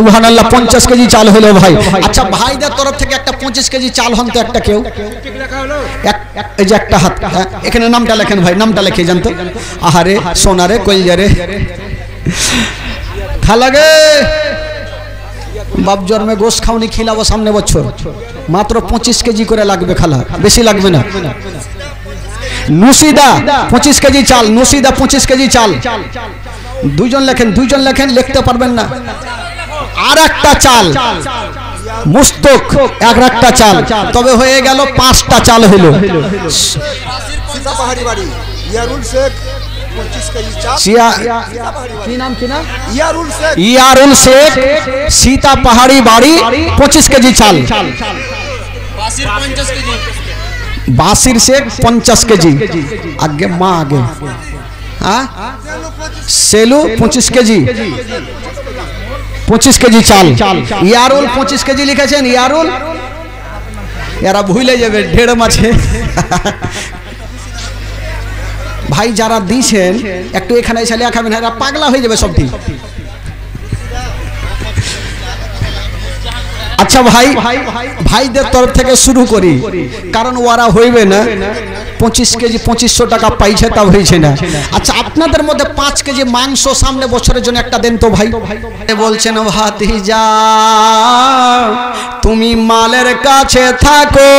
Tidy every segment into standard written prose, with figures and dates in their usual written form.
সুবহানাল্লাহ 50 কেজি চাল হলো ভাই। আচ্ছা ভাইদের তরফ থেকে একটা 25 কেজি চাল হন তো একটা কেউ, এই যে একটা হাত, এখানে নামটা লেখেন ভাই, নামটা লিখে যান তো। আহারে সোনারে কইলজারে খালাগে বাপ জন্মে গোশ খাওনি, খিলাবো সামনে বছর। মাত্র 25 কেজি করে লাগবে খালা, বেশি লাগবে না। নুসিদা 25 কেজি চাল, নুসিদা 25 কেজি চাল। দুইজন লেখেন, দুইজন লেখেন, লিখতে পারবেন না। আর একটা চাল মুস্তক, এক একটা চাল, তবে হয়ে গেল 5টা চাল হলো। সীতা পাহাড়ি বাড়ি ইয়ারুল শেখ 25 কেজি চাল। কি নাম, কি নাম? ইয়ারুল শেখ সীতা পাহাড়ি বাড়ি 25 কেজি চাল। বাসির শেখ 50 কেজি। আগে মা আগে, হ্যাঁ সেলু 25 কেজি, 25 কেজি চাল। ইয়ারুল 25 কেজি লিখেছেন, ইয়ারুল। এরা ভুলে যাবে ঢেড় মাছে। ভাই যারা দিয়েছেন একটু এখানে এসে লেখা খাবেন, এরা পাগলা হয়ে যাবে সব ঠিক। আচ্ছা ভাই, ভাইদের তরফ থেকে শুরু করি, কারণ ওরা হইবে না। 25 কেজি 2500 টাকা পাইছে, তা হয়েছে না। আচ্ছা আপনাদের মধ্যে 5 কেজি মাংস সামনে বছরের জন্য একটা দেন তো ভাই। বলছেন ভাতিজা তুমি মালের কাছে থাকো,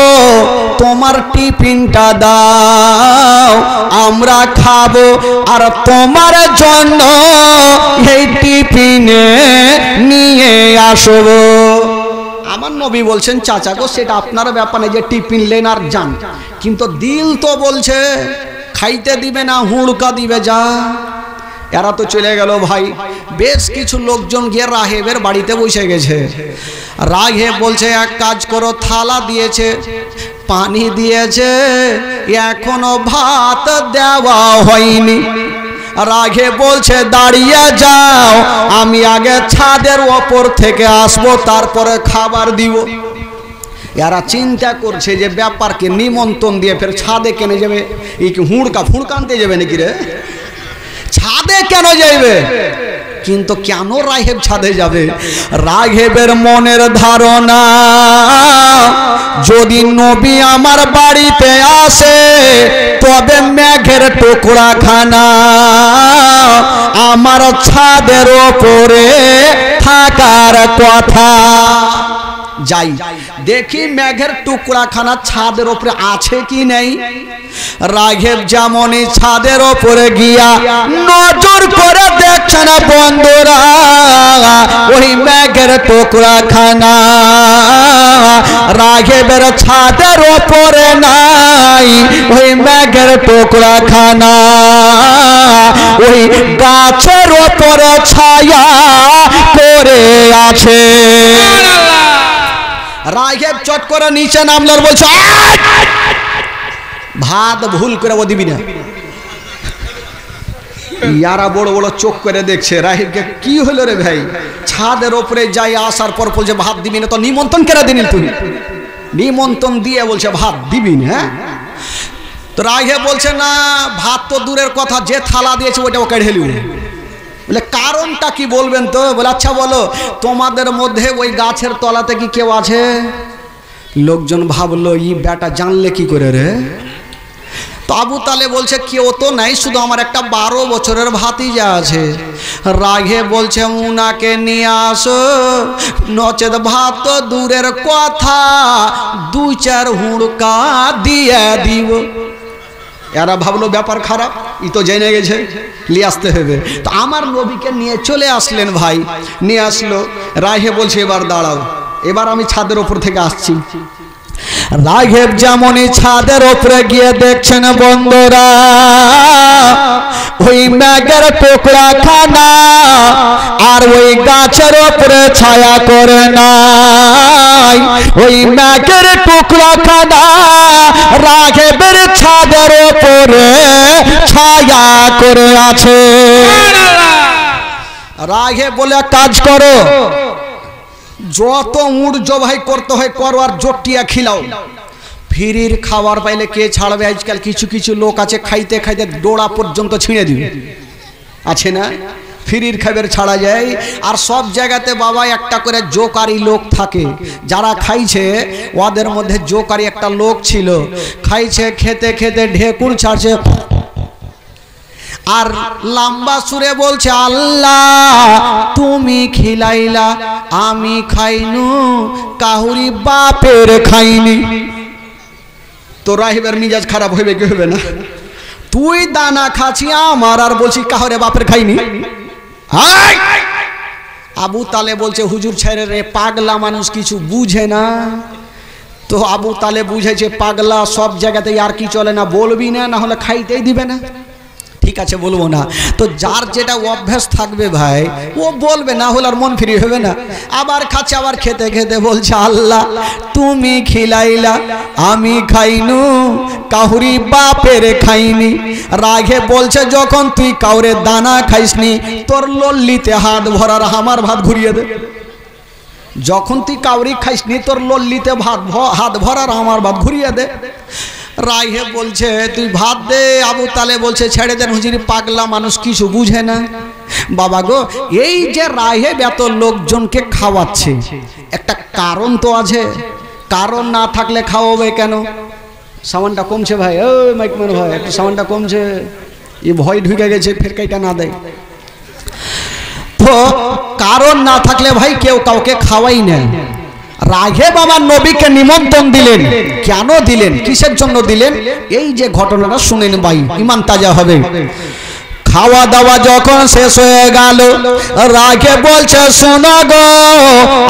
তোমার টিফিনটা দাও, আমরা খাবো আর তোমার জন্য এই টিফিনে নিয়ে আসবো। আমার নবী বলছেন চাচা গো সেটা আপনার ব্যাপার নেই যে টিফিন লেন আর যান, কিন্তু দিল তো বলছে খাইতে দিবে না, হুড়কা দিবে যা। এরা তো চলে গেল ভাই। বেশ কিছু লোকজন গিয়ে রাহেবের বাড়িতে বসে গেছে। রাহেব বলছে এক কাজ করো, থালা দিয়েছে, পানি দিয়েছে, এখনো ভাত দেওয়া হয়নি। রাগে বলছে দাঁড়িয়ে যাও, আমি আগে ছাদের ওপর থেকে আসবো, তারপরে খাবার দিব। এরা চিন্তা করছে যে ব্যাপারকে নিমন্ত্রণ দিয়ে ফের ছাদে কেন যাবে, এই কি হুড়কা ফুড়কা আনতে যাবে নাকি রে, ছাদে কেন যাবে? কিন্তু কেন রাহেব ছাদে যাবে? রাহেবের মনের ধারণা যদি নবী আমার বাড়িতে আসে তবে মেঘের টুকরা খানা আমার ছাদের ওপরে থাকার কথা। যাই দেখি মেঘের টুকরা খানা ছাদের ওপরে আছে কি নেই। রাঘেব যেমনই ছাদের ওপরে গিয়া নজর করে দেখছে না বন্ধুরা, ওই মেঘের টুকরা খানা রাঘেবের ছাদের ওপরে নাই, ওই মেঘের টুকরা খানা ওই গাছের ওপরে ছায়া করে আছে। রাঘেব চট করে নিচে নামলো, বলছে ভাত ভুল করে ও দিবি না। ইয়ারা বড় বড় চোখ করে দেখছে রাহিবকে, কি হলো রে ভাই? ছাদের ওপরে যাই আসার পর বলছে ভাত দিবি না, তো নিমন্ত্রণ কেন দিনি তুই? নিমন্ত্রণ দিয়ে বলছে ভাত দিবি না। তো রাহিব বলছে না, ভাত তো দূরের কথা, যে থালা দিয়েছে ওইটাও কেড়ে নিল। বলে কারণটা কি বলবেন তো? বলে আচ্ছা বলো, তোমাদের মধ্যে ওই গাছের তলাতে কি কেউ আছে? লোকজন ভাবলো ই বেটা জানলে কি করে রে? তো আবু তালে বলছে কেউ তো নাই, শুধু আমার একটা 12 বছরের ভাতিজা আছে। রাগে বলছে উনাকে নিয়ে আসো, নচেত ভাত তো দূরের কথা, 2-4 হুড়কা দিয়ে দিব। এরা ভাবলো ব্যাপার খারাপ, ই তো জেনে গেছে, নিয়ে আসতে হবে। তো আমার নবীকে নিয়ে চলে আসলেন ভাই, নিয়ে আসলো। রাহে বলছে এবার দাঁড়াও, এবার আমি ছাদের ওপর থেকে আসছি। রাঘেব যেমনই ছাদের ওপরে গিয়ে দেখছেন বন্ধুরা, ওই মেঘের টুকরা খানা আর ওই গাছের ওপরে ছায়া করে নাই, ওই মেঘের টুকরা খানা রাঘেবের ছাদের ওপরে ছায়া করে আছে। রাঘেব বলে কাজ করো, যত উড় জবাই করতে হয় করো, আর জটিয়া খিলাও। ফিরির খাবার পাইলে কে ছাড়বে? আজকাল কিছু কিছু লোক আছে খাইতে খাইতে ডোড়া পর্যন্ত ছিঁড়ে দিবে, আছে না? ফ্রির খাবার ছাড়া যায়। আর সব জায়গাতে বাবা একটা করে জোকারি লোক থাকে, যারা খাইছে ওদের মধ্যে জোকারি একটা লোক ছিল। খাইছে, খেতে খেতে ঢেকুর ছাড়ছে আর লম্বা সুরে বলছে, আল্লাহ তুমি খিলাইলা আমি খাইনু, কাহুরি বাপের খাইনি। তো রাহিবের মিজাজ খারাপ হইবে কি হবে না? তুই দানা খাচ্ছি আমার, আর বলছি কাহরে বাপের খাইনি। আবু তালে বলছে, হুজুর ছেড়ে রে, পাগলা মানুষ কিছু বুঝে না। তো আবু তালে বুঝেছে পাগলা সব জায়গাতে আর কি চলে না, বলবি না, না হলে খাইতেই দিবে না। ঠিক আছে বলবো না। তো যার যেটা অভ্যাস থাকবে ভাই ও বলবে, না হলে আর মন ফ্রি হবে না। আবার খাচ্ছে, আবার খেতে খেতে বলছে, আল্লাহ তুমি খিলাইলা আমি খাইনু, কাহুরি বাপের খাইনি। রাগে বলছে, যখন তুই কাউরে দানা খাইসনি তোর লল্লিতে হাত ভরার আমার ভাত ঘুরিয়ে দে। যখন তুই কাউরি খাইসনি তোর লল্লিতে হাত ভরার আমার ভাত ঘুরিয়ে দে। রাইহে বলছে তুই ভাত দে। আবু তালে বলছে ছেড়ে দেন হুজুর, পাগলা মানুষ কিছু বুঝে না। বাবা গো, এই যে রাইহে এত লোকজনকে খাওয়াচ্ছে একটা কারণ তো আছে। কারণ না থাকলে খাওয়াবে কেন? সামানটা কমছে ভাই, ওই মাইকম্যান ভাই একটু সামানটা কমছে, এই ভয় ঢুকে গেছে, ফের কাইটা না দেয়। তো কারণ না থাকলে ভাই কেউ কাউকে খাওয়াই না। রাঘেব আমার নবীকে নিমন্ত্রণ দিলেন, কেন দিলেন, কিসের জন্য দিলেন? এই যে ঘটনাটা শুনেন ভাই, ইমান তাজা হবে। খাওয়া দাওয়া যখন শেষ হয়ে গেল, রাগে বলছে, শোনো গো,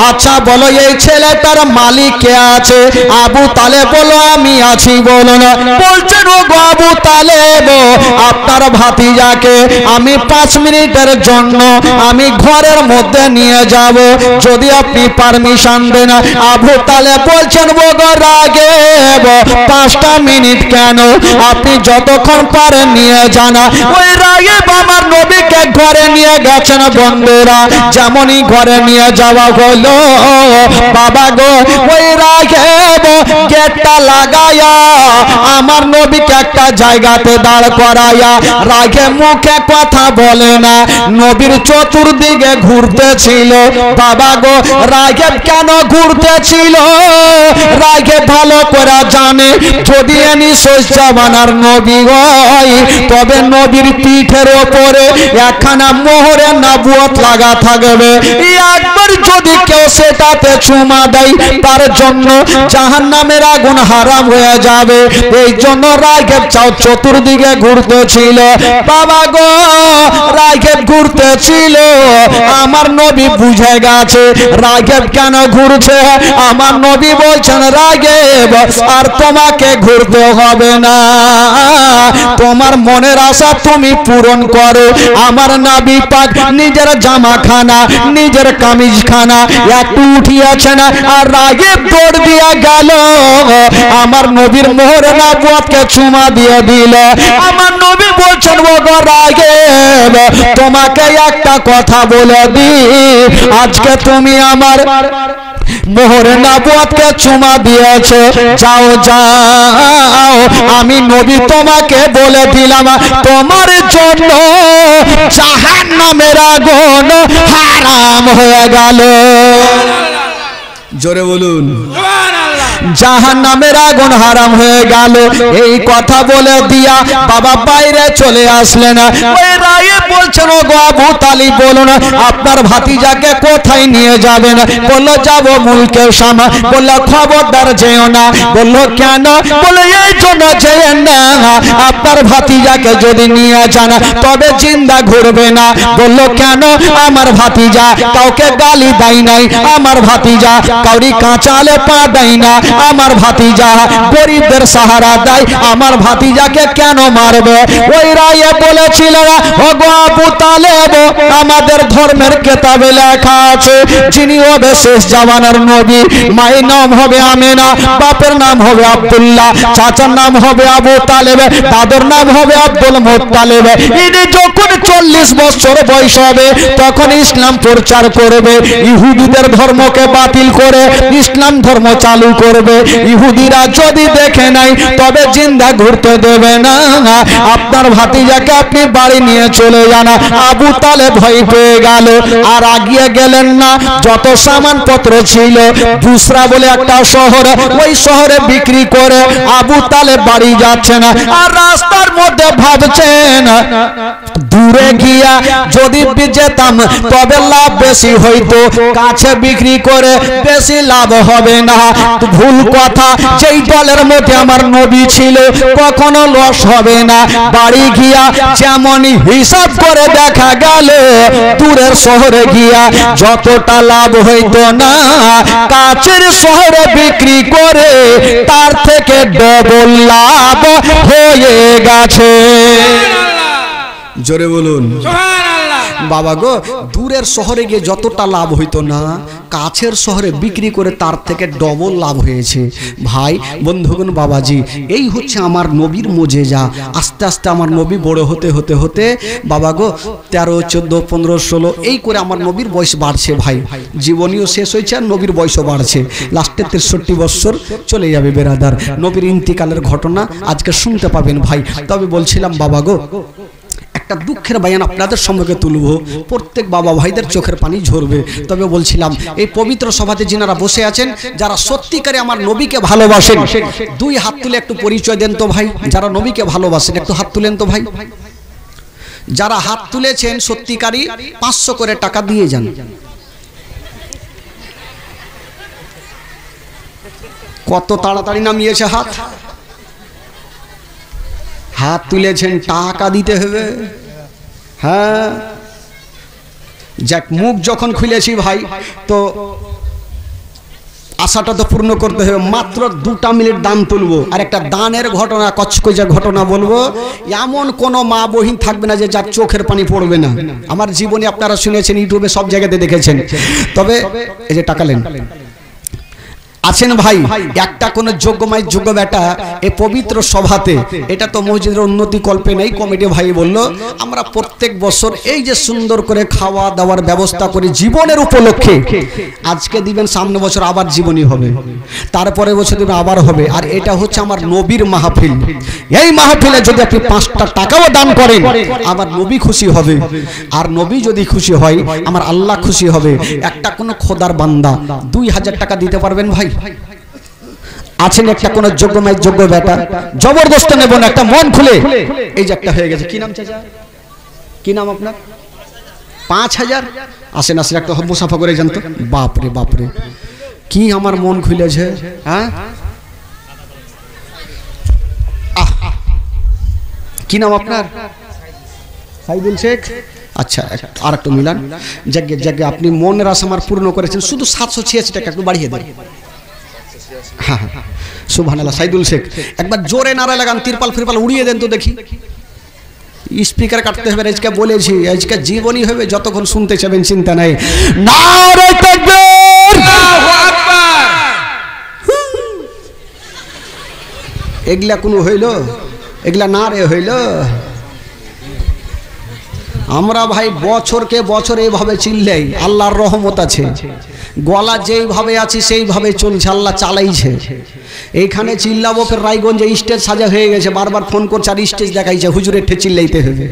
আচ্ছা বলো এই ছেলেটার মালিক কে আছে? আবু তালেব বলো, আমি আছি। বলো না। বলছেন, ও গো আবু তালেব, আপনার ভাতিজাকে আমি 5 মিনিটের জন্য আমি ঘরের মধ্যে নিয়ে যাব, যদি আপনি পারমিশন দেন। আবু তালেব বলছেন, ও গো রাগেব, 5টা মিনিট কেন, আপনি যতক্ষণ পারেন নিয়ে যান। ওই রাগে আমার নবীকে ঘরে নিয়ে গেছেন। বন্ধুরা, যেমনই ঘরে নিয়ে যাওয়া হলো, বাবা গো ওই রাঘেব গেটটা লাগায়া আমার নবীকে একটা জায়গাতে দাঁড় করায়া, রাগে মুখে কথা বলে না, নবীর চতুর্দিকে ঘুরতেছিল। বাবা গো, রাঘেব কেন ঘুরতেছিল? রাঘেব ভালো করে জানে, যদি এনি শেষ জামানার নবী হয় তবে নবীর পিঠের ওপরে একখানা মোহরে নবুয়ত লাগা থাকবে। একবার যদি কেউ সেটাতে চুমা দেয় তার জন্য জাহান্নামের আগুন হারাম হয়ে যাবে। এই জন্য রাঘেব চতুর্দিকে ঘুরতেছিল। বাবা গো, রাঘেব ঘুরতেছিল, আমার নবী বুঝে গেছে রাঘেব কেন ঘুরছে। আমার নবী বলছেন, রাঘেব আর তোমাকে ঘুরতে হবে না, তোমার মনের আশা তুমি পূরণ করো। আমার নবী পাক নিজের জামা খানা, নিজের কামিজ খানা একটু উঠিয়েছেন, আর রাগে দৌড় দিয়ে গেল, আমার নবীর মোহরে নবুয়তকে চুমা দিয়ে দিল। আমার নবী বলছেন, ও গো রাগেব, তোমাকে একটা কথা বলে দি, আজকে তুমি আমার মোহরে নবুয়তকে চুমা দিয়েছো, যাও যাও, আমি নবী তোমাকে বলে দিলাম তোমার জন্য জাহান্নামের আগুন হারাম হয়ে গেল। জোরে বলুন, জাহান্নামের আগুন হারাম হয়ে গেল। এই কথা বলে দিয়া বাবা বাইরে চলে আসলেন। ওই রায়ে বলছেন, ও গো আবু তালিব বলুন, আপনার ভাতিজাকে কোথায় নিয়ে যাবেন? বললো, যাব মুলকে শামা। বললো, খবরদার যেও না। বললো, কেন? বলে, এই জন্য যেয়েন না, আপনার ভাতিজাকে যদি নিয়ে যান তবে জিন্দা ঘুরবে না। বললো, কেন? আমার ভাতিজা কাউকে গালি দেয় নাই, আমার ভাতিজা কাউরি কাঁচালে পা দেয় না, আমার ভাতিজা গরিবদের সাহারা দেয়, আমার ভাতিজাকে কেন মারবে? ওই রায়ে বলেছিল, ও গো আবু তালেব, আমাদের ধর্মের কিতাবে লেখা আছে যিনি হবে শেষ জামানার নবী, মায়ের নাম হবে আমেনা, বাপের নাম হবে আব্দুল্লাহ, চাচার নাম হবে আবু তালেব, দাদুর নাম হবে আব্দুল মুত্তালিব। ইনি যখন 40 বছর বয়স হবে তখন ইসলাম প্রচার করবে, ইহুদিদের ধর্মকে বাতিল করে ইসলাম ধর্ম চালু করবে। করবে। ইহুদিরা যদি দেখে নাই তবে জিন্দা ঘুরতে দেবে না। আপনার ভাতিজাকে আপনি বাড়ি নিয়ে চলে যান। আবু তালেব ভয় পেয়ে গেল, আর আগিয়ে গেলেন না। যত সামানপত্র ছিল বুসরা বলে একটা শহর, ওই শহরে বিক্রি করে আবু তালেব বাড়ি যাচ্ছেন। আর রাস্তার মধ্যে ভাবছেন দূরে গিয়া যদি যেতাম তবে লাভ বেশি হইতো, কাছে বিক্রি করে বেশি লাভ হবে না। ভুল কথা, যেই দলের মধ্যে আমার নবী ছিল কখনো লস হবে না। বাড়ি গিয়া যেমনই হিসাব করে দেখা গেল দূরের শহরে গিয়া যতটা লাভ হইতো না, কাছের শহরে বিক্রি করে তার থেকে ডবল লাভ হয়ে গেছে। জোরে বলুন বাবা গো। দূরের শহরে গিয়ে যতটা লাভ হইতো না, কাছের শহরে বিক্রি করে তার থেকে ডবল লাভ হয়েছে। ভাই বন্ধুগণ বাবাজি, এই হচ্ছে আমার নবীর মোজেজা। আস্তে আস্তে আমার নবী বড় হতে হতে হতে বাবা গো 13, 14, 15, 16 এই করে আমার নবীর বয়স বাড়ছে। ভাই জীবনীও শেষ হয়েছে আর নবীর বয়সও বাড়ছে। লাস্টে 63 বছর চলে যাবে বেরাদার। নবীর ইন্তিকালের ঘটনা আজকে শুনতে পাবেন ভাই। তবে বলছিলাম বাবা গো, একটা দুঃখের বায়ান আপনাদের সম্মুখে তুলব, প্রত্যেক বাবা ভাইদের চোখের পানি ঝরবে। তবে বলছিলাম এই পবিত্র সভাতে যিনারা বসে আছেন, যারা সত্যিকারে আমার নবীকে ভালোবাসেন, দুই হাত তুলে একটু পরিচয় দেন তো ভাই। যারা নবীকে ভালোবাসেন একটু হাত তুলেন তো ভাই। যারা হাত তুলেছেন সত্যিকারই 500 করে টাকা দিয়ে যান। কত তাড়াতাড়ি নামিয়েছে হাত। হাত তুলেছেন, টাকা দিতে হবে। হ্যাঁ যাক, মুখ যখন খুলেছি ভাই তো আশাটা তো পূর্ণ করতে হবে। মাত্র 2টা মিনিট দান তুলবো, আর একটা দানের ঘটনা, কচকচা ঘটনা বলবো। এমন কোন মা বহিন থাকবে না যে যার চোখের পানি পড়বে না। আমার জীবনে আপনারা শুনেছেন, ইউটিউবে সব জায়গাতে দেখেছেন। তবে এই যে টাকা লেন আছেন ভাই, একটা কোন যোগ্যময় যোগ্য বেটা এই পবিত্র সভাতে, এটা তো মসজিদের উন্নতি কল্পে নেই। কমিটি ভাই বলল আমরা প্রত্যেক বছর এই যে সুন্দর করে খাওয়া দাওয়ার ব্যবস্থা করি জীবনের উপলক্ষে, আজকে দিবেন, সামনে বছর আবার জীবনী হবে, তারপরে বছর দিবেন আবার হবে। আর এটা হচ্ছে আমার নবীর মাহফিল। এই মাহফিলে যদি আপনি 5টা টাকাও দান করেন আমার নবী খুশি হবে, আর নবী যদি খুশি হয় আমার আল্লাহ খুশি হবে। একটা কোন খোদার বান্দা 2000 টাকা দিতে পারবেন ভাই? আছেন একটা কোন যোগ্যময় যোগ্য বেটা? জবরদস্ত নেব না, একটা মন খুলে। এই যে একটা হয়ে গেছে, কি নাম চাচা, কি নাম আপনার? 5000। আসেন আসেন, একটা মুসাফা করে যান তো। বাপরে বাপরে, কি আমার মন খুলেছে। হ্যাঁ কি নাম আপনার? সাইদুল শেখ। আচ্ছা, আর একটু মিলান। যাকে যাকে আপনি মনের আশা আমার পূর্ণ করেছেন, শুধু 786 টাকা একটু বাড়িয়ে দেন। হ্যাঁ হ্যাঁ, সুবহানাল্লাহ। সাইদুল শেখ, একবার জোরে নারা লাগান, তিরপাল ফিরপাল উড়িয়ে দেন তো দেখি। স্পিকার কাটতে হবে, আজকে বলেছি, আজকে জীবনী হবে, যতক্ষণ শুনতে চাবেন চিন্তা নাই। নারে তাকবীর, আল্লাহু আকবার। এগুলা কোনো হইল? এগুলা না রে হইল? আমরা ভাই বছরকে বছর এইভাবে চিল্লাই, আল্লাহর রহমত আছে। গলা যেইভাবে আছে সেইভাবে চলছে, আল্লাহ চালাইছে। এইখানে চিল্লাবো, ফের রায়গঞ্জে স্টেজ সাজা হয়ে গেছে, বারবার ফোন করছে আর স্টেজ দেখাইছে, হুজুরের ঠে চিল্লাইতে হবে।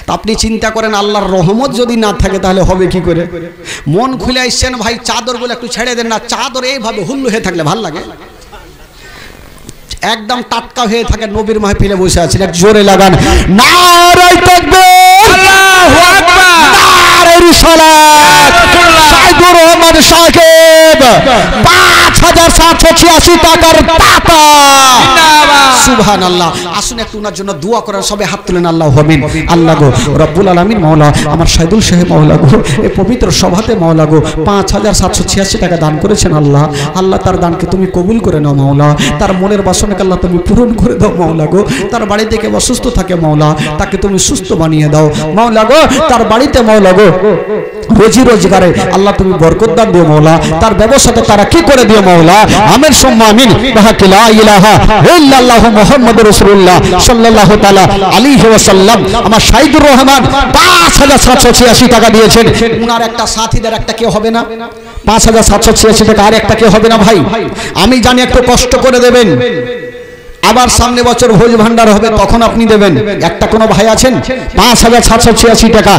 তা আপনি চিন্তা করেন, আল্লাহর রহমত যদি না থাকে তাহলে হবে কি করে? মন খুলে আসছেন ভাই, চাদরগুলো একটু ছেড়ে দেন না। চাদর এইভাবে হুল্লু হয়ে থাকলে ভাল লাগে, একদম টাটকা হয়ে থাকে। নবীর মাহফিলে বসে আছেন, এক জোরে লাগান নারে তাকবীর, আল্লাহু আকবার, নারে রিসালাত। সাইদুর রহমান সাহেব 5786 টাকার দাতা, সুবহানাল্লাহ। আসুন একটু ওনার জন্য দোয়া করেন, সবাই হাত তুলেন। আল্লাহু আমিন। আল্লাহ গো রব্বুল আলামিন, মাওলা আমার সাইদুল সাহেব, মাওলা গো এই পবিত্র সভাতে মাওলা গো 5786 টাকা দান করেছেন। আল্লাহ আল্লাহ তার দানকে তুমি কবুল করে নাও মাওলা। তার মনের বাসনাকে আল্লাহ তুমি পূরণ করে দাও মাওলা গো। তার বাড়ি থেকে অসুস্থ থাকে মাওলা, তাকে তুমি সুস্থ বানিয়ে দাও মাওলা গো। তার বাড়িতে মাওলা গো রোজি রোজগারে আল্লাহ তুমি বরকত দান দিও মাওলা। তার ব্যবসাটা তারা কি করে দিও মাওলা। আমিন সুম্মা আমিন। বিহাক্কি লা ইলাহা ইল্লাল্লাহু মুহাম্মাদুর রাসূলুল্লাহ সাল্লাল্লাহু তাআলা আলাইহি ওয়াসাল্লাম। আমার সাইদুর রহমান 5786 টাকা দিয়েছেন। উনার একটা সাথীদের একটা কেউ হবে না, 5,786 টাকা। আর একটা কি হবে না ভাই? আমি জানি একটু কষ্ট করে দেবেন, আবার সামনে বছর ভোজ ভান্ডার হবে তখন আপনি দেবেন। একটা কোনো ভাই আছেন 5,786 টাকা,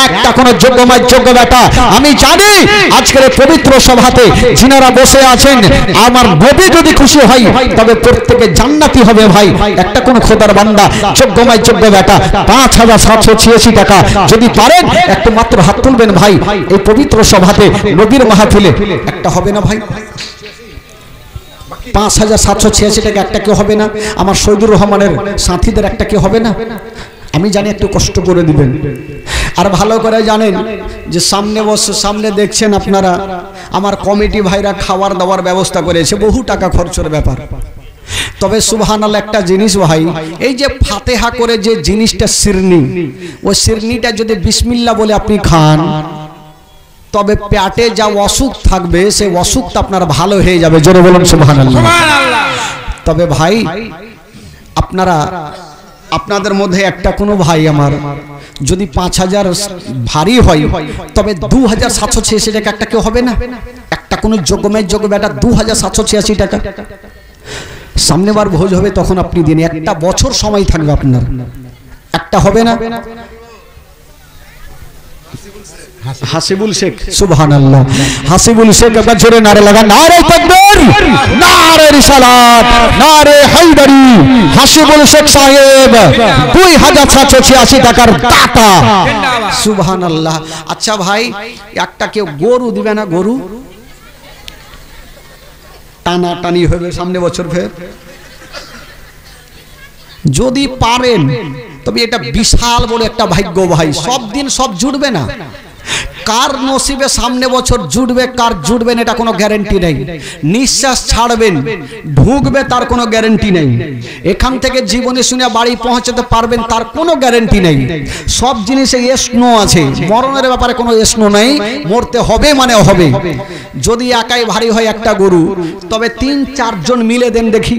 একটা কোনো যোগ্যমায় যোগ্য বেটা। আমি জানি আজকের পবিত্র সভাতে যিনারা বসে আছেন, আমার নবী যদি খুশি হয় তবে প্রত্যেকে জান্নাতি হবে ভাই। একটা কোনো খোদার বান্দা যোগ্যমায় যোগ্য বেটা 5,786 টাকা যদি পারেন একটু মাত্র হাত তুলবেন ভাই। এই পবিত্র সভাতে নবীর মাহফিলে একটা হবে না ভাই? 5,786 টাকা একটা কি হবে না? আমার শহীদুর রহমানের সাথীদের একটা কি হবে না? আমি জানি একটু কষ্ট করে দিবেন। আর ভালো করে জানেন যে সামনে বসে সামনে দেখছেন আপনারা, আমার কমিটি ভাইরা খাওয়ার দাওয়ার ব্যবস্থা করেছে, বহু টাকা খরচের ব্যাপার। তবে সুবহানাল্লাহ একটা জিনিস ভাই, এই যে ফাতেহা করে যে জিনিসটা শিরনি, ওই শিরনিটা যদি বিসমিল্লাহ বলে আপনি খান তবে পেটে যা অসুখ থাকবে সেই অসুখটা আপনার ভালো হয়ে যাবে। জোরে বলুন সুবহানাল্লাহ। তবে ভাই আপনারা, আপনাদের মধ্যে একটা কোনো ভাই আমার যদি 5,000 ভারী হয় তবে 2,786 টাকা একটা কেউ হবে না? একটা কোনো যোগ্যমের যোগ্য বেটা 2,786 টাকা। সামনেবার ভোজ হবে তখন আপনি দিন, একটা বছর সময় থাকবে আপনার, একটা হবে না? হাসিবুল শেখ, সুবহানাল্লাহ। হাসিবুল শেখ একবার জোরে নারে লাগা, নারে তাকবীর, নারে রিসালাত, নারে হায়দারি। হাসিবুল শেখ সাহেব 2,786 টাকার দাতা, সুবহানাল্লাহ। আচ্ছা ভাই একটা কেউ গরু দিবে না? গরু টানা টানি হবে সামনে বছর ফের, যদি পারেন তবে এটা বিশাল বড় একটা ভাগ্য ভাই। সব দিন সব জুটবে না, কার নসিবে সামনে বছর জুটবে কার জুটবেন এটা কোনো গ্যারান্টি নেই। নিঃশ্বাস ছাড়বেন ঢুকবে তার কোনো গ্যারান্টি নেই। এখান থেকে জীবনে শুনে বাড়ি পৌঁছাতে পারবেন তার কোনো গ্যারান্টি নেই। সব জিনিসে এসনো আছে, মরণের ব্যাপারে কোনো এসনো নেই। মরতে হবে মানে হবে। যদি একাই ভারী হয় একটা গরু তবে 3-4 জন মিলে দেন দেখি,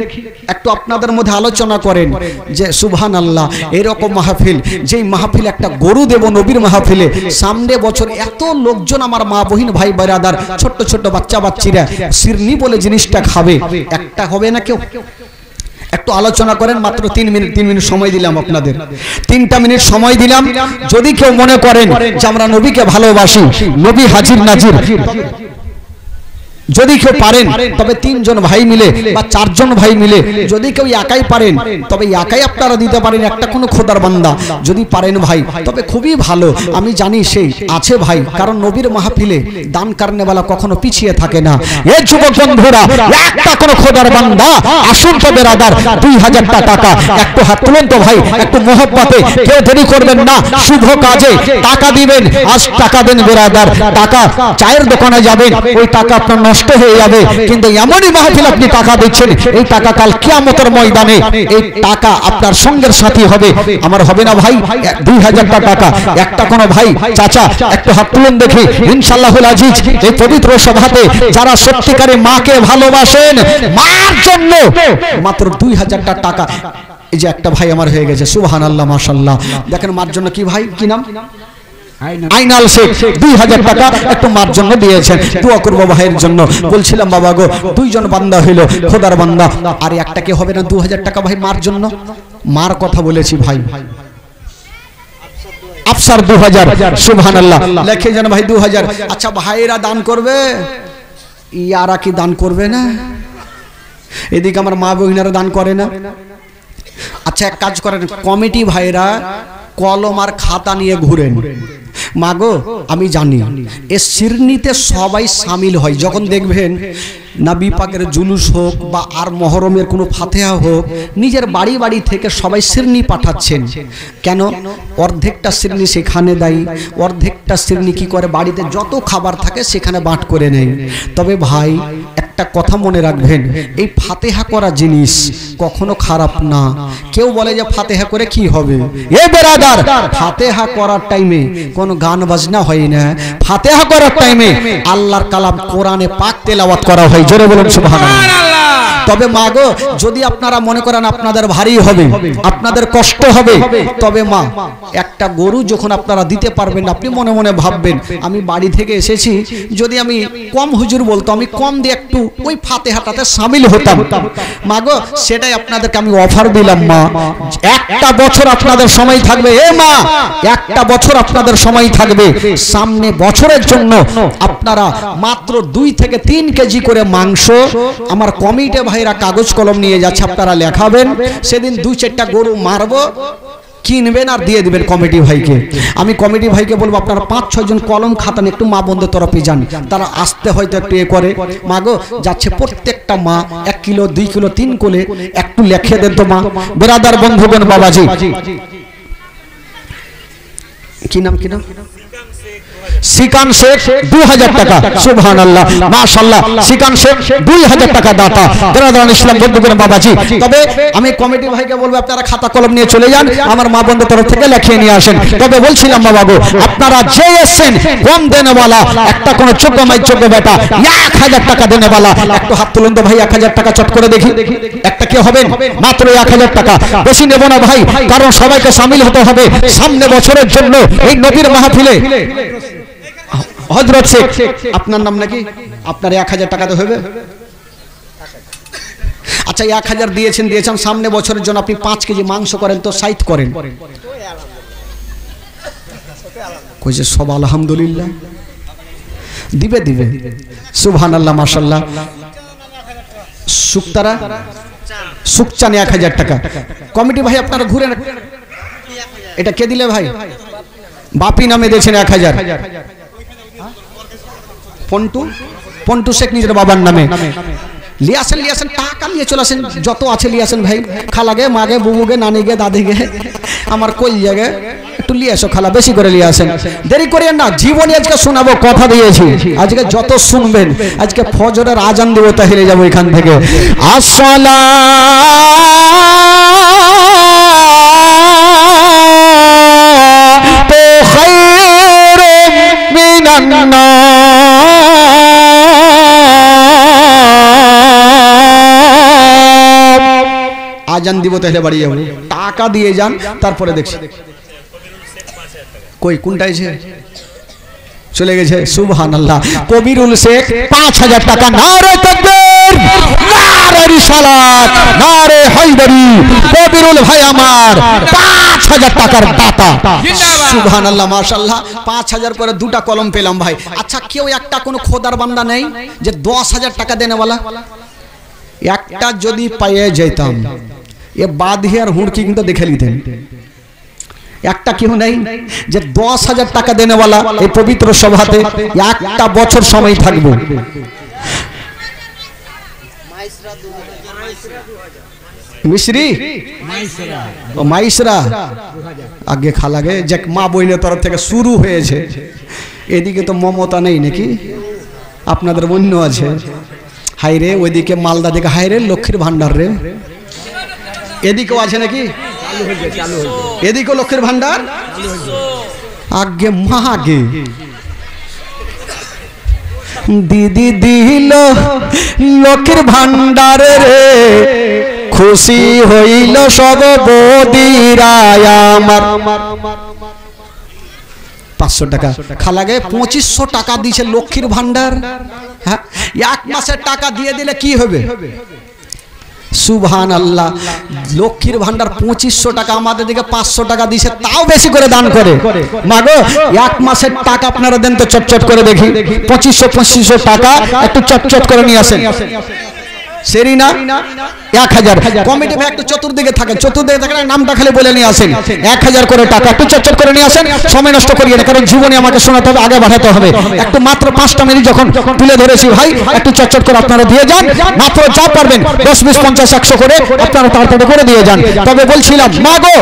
একটু আপনাদের মধ্যে আলোচনা করেন যে সুবহানাল্লাহ এরকম মাহফিল, যেই মাহফিল একটা গরু দেব নবীর মাহফিলে, সামনে বছর এত লোকজন আমার মা বহিন ভাই বারাদার ছোট ছোট বাচ্চা বাচ্চিরা শিরনি বলে জিনিসটা খাবে, একটা হবে না কেউ? একটু আলোচনা করেন। মাত্র 3 মিনিট সময় দিলাম আপনাদের, 3টা মিনিট সময় দিলাম। যদি কেউ মনে করেন যে আমরা নবীকে ভালোবাসি, নবী হাজির নাজির, যদি কেউ পারেন তবে 3 জন ভাই মিলে বা 4 জন ভাই মিলে, যদি কেউ একাই পারেন তবে একাই আপনারা দিতে পারেন একটা কোনো খোদার বান্দা। যদি পারেন ভাই তবে খুবই ভালো। আমি জানি সেই আছে ভাই, কারণ নবীর মাহফিলে দান কারনেওয়ালা কখনো পিছিয়ে থাকে না। এই যুবক বন্ধুরা একটা কোনো খোদার বান্দা আসুন তো বেরাদার, 2,000 টাকা একটু হাত তুলুন তো ভাই, একটু মোহব্বতে, কেউ দেরি করবেন না, শুভ কাজে টাকা দিবেন। আজ টাকা দেন বেরাদার, টাকা চায়ের দোকানে যাবেন ওই টাকা আপনার নষ্ট হয়ে যাবে, কিন্তু এমনই মাহফিল আপনি টাকা দিচ্ছেন এই টাকা কাল কিয়ামতের ময়দানে এই টাকা আপনার সঙ্গের সাথী হবে। আমার হবে না ভাই 2,000 টাকা? একটা কোনো ভাই চাচা একটু হাত তুলুন দেখি। ইনশাআল্লাহুল আজিজ এই পবিত্র সভাতে যারা সত্যিকারে মাকে ভালোবাসেন, মার জন্য মাত্র 2,000 টাকা, এই যে একটা ভাই আমার হয়ে গেছে, সুবহানাল্লাহ মাশাআল্লাহ। দেখেন মার জন্য কি ভাই, কি নাম? আইনাল শেখ 2,000 টাকা একটু মার জন্য দিয়েছেন। দোয়া করব ভাইয়ের জন্য। বলছিলাম বাবা গো 2 জন বান্দা হইলো খোদার বান্দা, আর একটা কি হবে না 2,000 টাকা ভাই মার জন্য? মার কথা বলেছি ভাই। আফসার 2,000, সুবহানাল্লাহ লেখে যেন ভাই 2,000। আচ্ছা ভাইরা দান করবে, ইয়ারা কি দান করবে না? এদিকে আমার মা বহিনারা দান করে না। আচ্ছা এক কাজ করেন, কমিটি ভাইরা কলম আর খাতা নিয়ে ঘুরেন। মাগো আমি জানি এ শিরনিতে সবাই সামিল হয়। যখন দেখবেন নবী পাকের জুলুস হোক বা আর মহরমের কোনো ফাতেহা হোক, নিজের বাড়ি বাড়ি থেকে সবাই শিরনি পাঠাচ্ছেন। কেন? অর্ধেকটা শিরনি সেখানে দেয়, অর্ধেকটা শিরনি কি করে বাড়িতে যত খাবার থাকে সেখানে বাঁট করে নেয়। তবে ভাই একটা কথা মনে রাখবেন, এই ফাতেহা করা জিনিস কখনো খারাপ না। কেউ বলে যে ফাতেহা করে কি হবে? এ বেরাদার, ফাতেহা করার টাইমে কোনো গান বাজনা হয় না। ফাতেহা করার টাইমে আল্লাহর কালাম কোরআনে পাক তেলাওয়াত করা হয়। জোরে বলুন সুবহানাল্লাহ। তবে মা গো, যদি আপনারা মনে করেন আপনাদের ভারী হবে, আপনাদের কষ্ট হবে, তবে মা একটা গরু যখন আপনারা দিতে পারবেন, আপনি মনে মনে ভাববেন আমি বাড়ি থেকে এসেছি, যদি আমি কম হুজুর বলতো, আমি কম দিয়ে একটু ওই ফাতেহাটাতে শামিল হতাম। মা গো, সেটাই আপনাদেরকে আমি অফার দিলাম। মা, একটা বছর আপনাদের সময় থাকবে। এ মা, একটা বছর আপনাদের সময় থাকবে। সামনে বছরের জন্য আপনারা মাত্র 2 থেকে 3 কেজি করে মাংস আমার কমিটি ভাইরা কাগজ কলম নিয়ে যাচ্ছে, আপনারা লেখাবেন। সেদিন 2-4টা গরু মারবো, কিনবেন আর দিয়ে দিবেন কমিটি ভাইকে। আমি কমিটি ভাইকে বলবো আপনারা 5-6 জন কলম খাতান, একটু মা বন্ধের তরফে যান, তারা আসতে হয়তো একটু এ করে। মা গো, যাচ্ছে প্রত্যেকটা মা 1 কিলো 2 কিলো 3 কোলে একটু লেখে দেন তো মা। বেরাদার বন্ধুগণ, বাবাজি কি নাম? সিকান শেখ 2000 টাকা। সুবহানাল্লাহ, মাশাআল্লাহ। সিকান শেখ 2000 টাকা দাতা। বেরাদার ইসলাম বন্ধুগণ, বাবাজি, তবে আমি কমিটি ভাইকে বলবো আপনারা খাতা কলম নিয়ে চলে যান, আমার মা বন্ধুর তরফ থেকে লিখিয়ে নিয়ে আসেন। তবে বলছিলাম বাবা গো, আপনারা যে এসেছেন কম দেনেওয়ালা, একটা কোন যোগ্য মাই যোগ্য বেটা 1000 টাকা দেনেওয়ালা, একটু হাত তুলুন তো ভাই। 1000 টাকা চট করে দেখি, একটা কি হবেন? মাত্র 1000 টাকা, বেশি নেব না ভাই, কারণ সবাইকে শামিল হতে হবে সামনে বছরের জন্য এই নবীর মাহফিলে। হযরত শেখ, আপনার নাম নাকি? আপনার 1000 টাকাতে হবে? আচ্ছা, 1000 দিয়েছেন, সামনে বছরের জন্য আপনি 5 কেজি মাংস করেন তো 60 করেন। কইছে সব আলহামদুলিল্লাহ, দিবে। সুবহানাল্লাহ, মাশাআল্লাহ। সুক্তারা সুকচান 1000 টাকা। কমিটি ভাই আপনারা ঘুরে, এটা কে দিলে ভাই? বাপি নামে দিয়েছেন 1000। পন্টু শেখ নিজের বাবার নামে। লিয়াসেন টাকা নিয়ে চলে আসেন, যত আছে লিয়াসেন ভাই। খালাগে, মাগে, বুবুগে, নানিগে, দাদিগে, আমার কই জায়গায় একটু লিয়ে আসো খালা, বেশি করে লিয়ে আসেন। দেরি করিয়েন না, জীবনী আজকে শোনাবো, কথা দিয়েছি। আজকে যত শুনবেন, আজকে ফজরের আজান দেবো, তাহলে যাবো এখান থেকে। আসসালাম আজান দিব, তাহলে বাড়ি যাবো। টাকা দিয়ে যান, তারপরে দেখছি কই কোনটা এসে চলে গেছে। সুবহানাল্লাহ। কবিরুল শেখ 5000 টাকা। নারে তাকবীর, নারে রিসালাত, নারে হায়দারি। কবিরুল ভাই আমার 5000 টাকার দাতা। সুবহানাল্লাহ, মাশাআল্লাহ। 5000 করে 2টা কলম পেলাম ভাই। আচ্ছা, কেউ একটা কোনো খোদার বান্দা নেই যে 10000 টাকা দেনেওয়ালা? একটা যদি পাইয়ে যেতাম, এ বাদহি আর হুড়কি কিন্তু দেখে নিতেন। একটা কেউ নেই যে 10000 টাকা দেনেওয়ালা এই পবিত্র সভাতে? একটা বছর সময় থাকবে। মিশ্রি ও মাইসরা আগে খালাগে যে মা বইনের তরফ থেকে শুরু হয়েছে। এদিকে তো মমতা নেই নাকি? আপনাদের অন্য আছে? হাই রে, ওইদিকে মালদা দিকে হাই রে, লক্ষ্মীর ভান্ডার রে। এদিকেও আছে নাকি? এদিকেও লক্ষ্মীর ভান্ডার। আগে মাগে দিদি দিল লক্ষ্মীর ভান্ডার রে, খুশি হইল সব বদিরা আমার। 500 টাকা। খালাগে 2500 টাকা দিয়েছে লক্ষ্মীর ভান্ডার। হ্যাঁ, 1 মাসের টাকা দিয়ে দিলে কি হবে? সুবহানাল্লাহ। লক্ষ্মীর ভান্ডার 2500 টাকা, আমাদের দিকে 500 টাকা দিয়েছে, তাও বেশি করে দান করে। মাগো, 1 মাসের টাকা আপনারা দেন তো চটচট করে দেখি। 2500 টাকা একটু চটচট করে নিয়ে আসেন। সেরি না 1000। কমিটি ভাই একটু চতুর্দিকে থাকেন, নামটা খালি বলে নিয়ে আসেন। 1000 করে টাকা একটু চটচট করে নিয়ে আসেন। সময় নষ্ট করিয়ে না, কারণ জীবনে আমাকে শোনাতে হবে, আগে বাড়াতে হবে। একটু মাত্র 5টা মিনিট যখন তুলে ধরেছি ভাই, একটু চটচট করে আপনারা দিয়ে যান। মাত্র যা পারবেন 10, 20, 50, 100 করে আপনারা তাড়াতাড়ি করে দিয়ে যান। তবে বলছিলাম মা গো,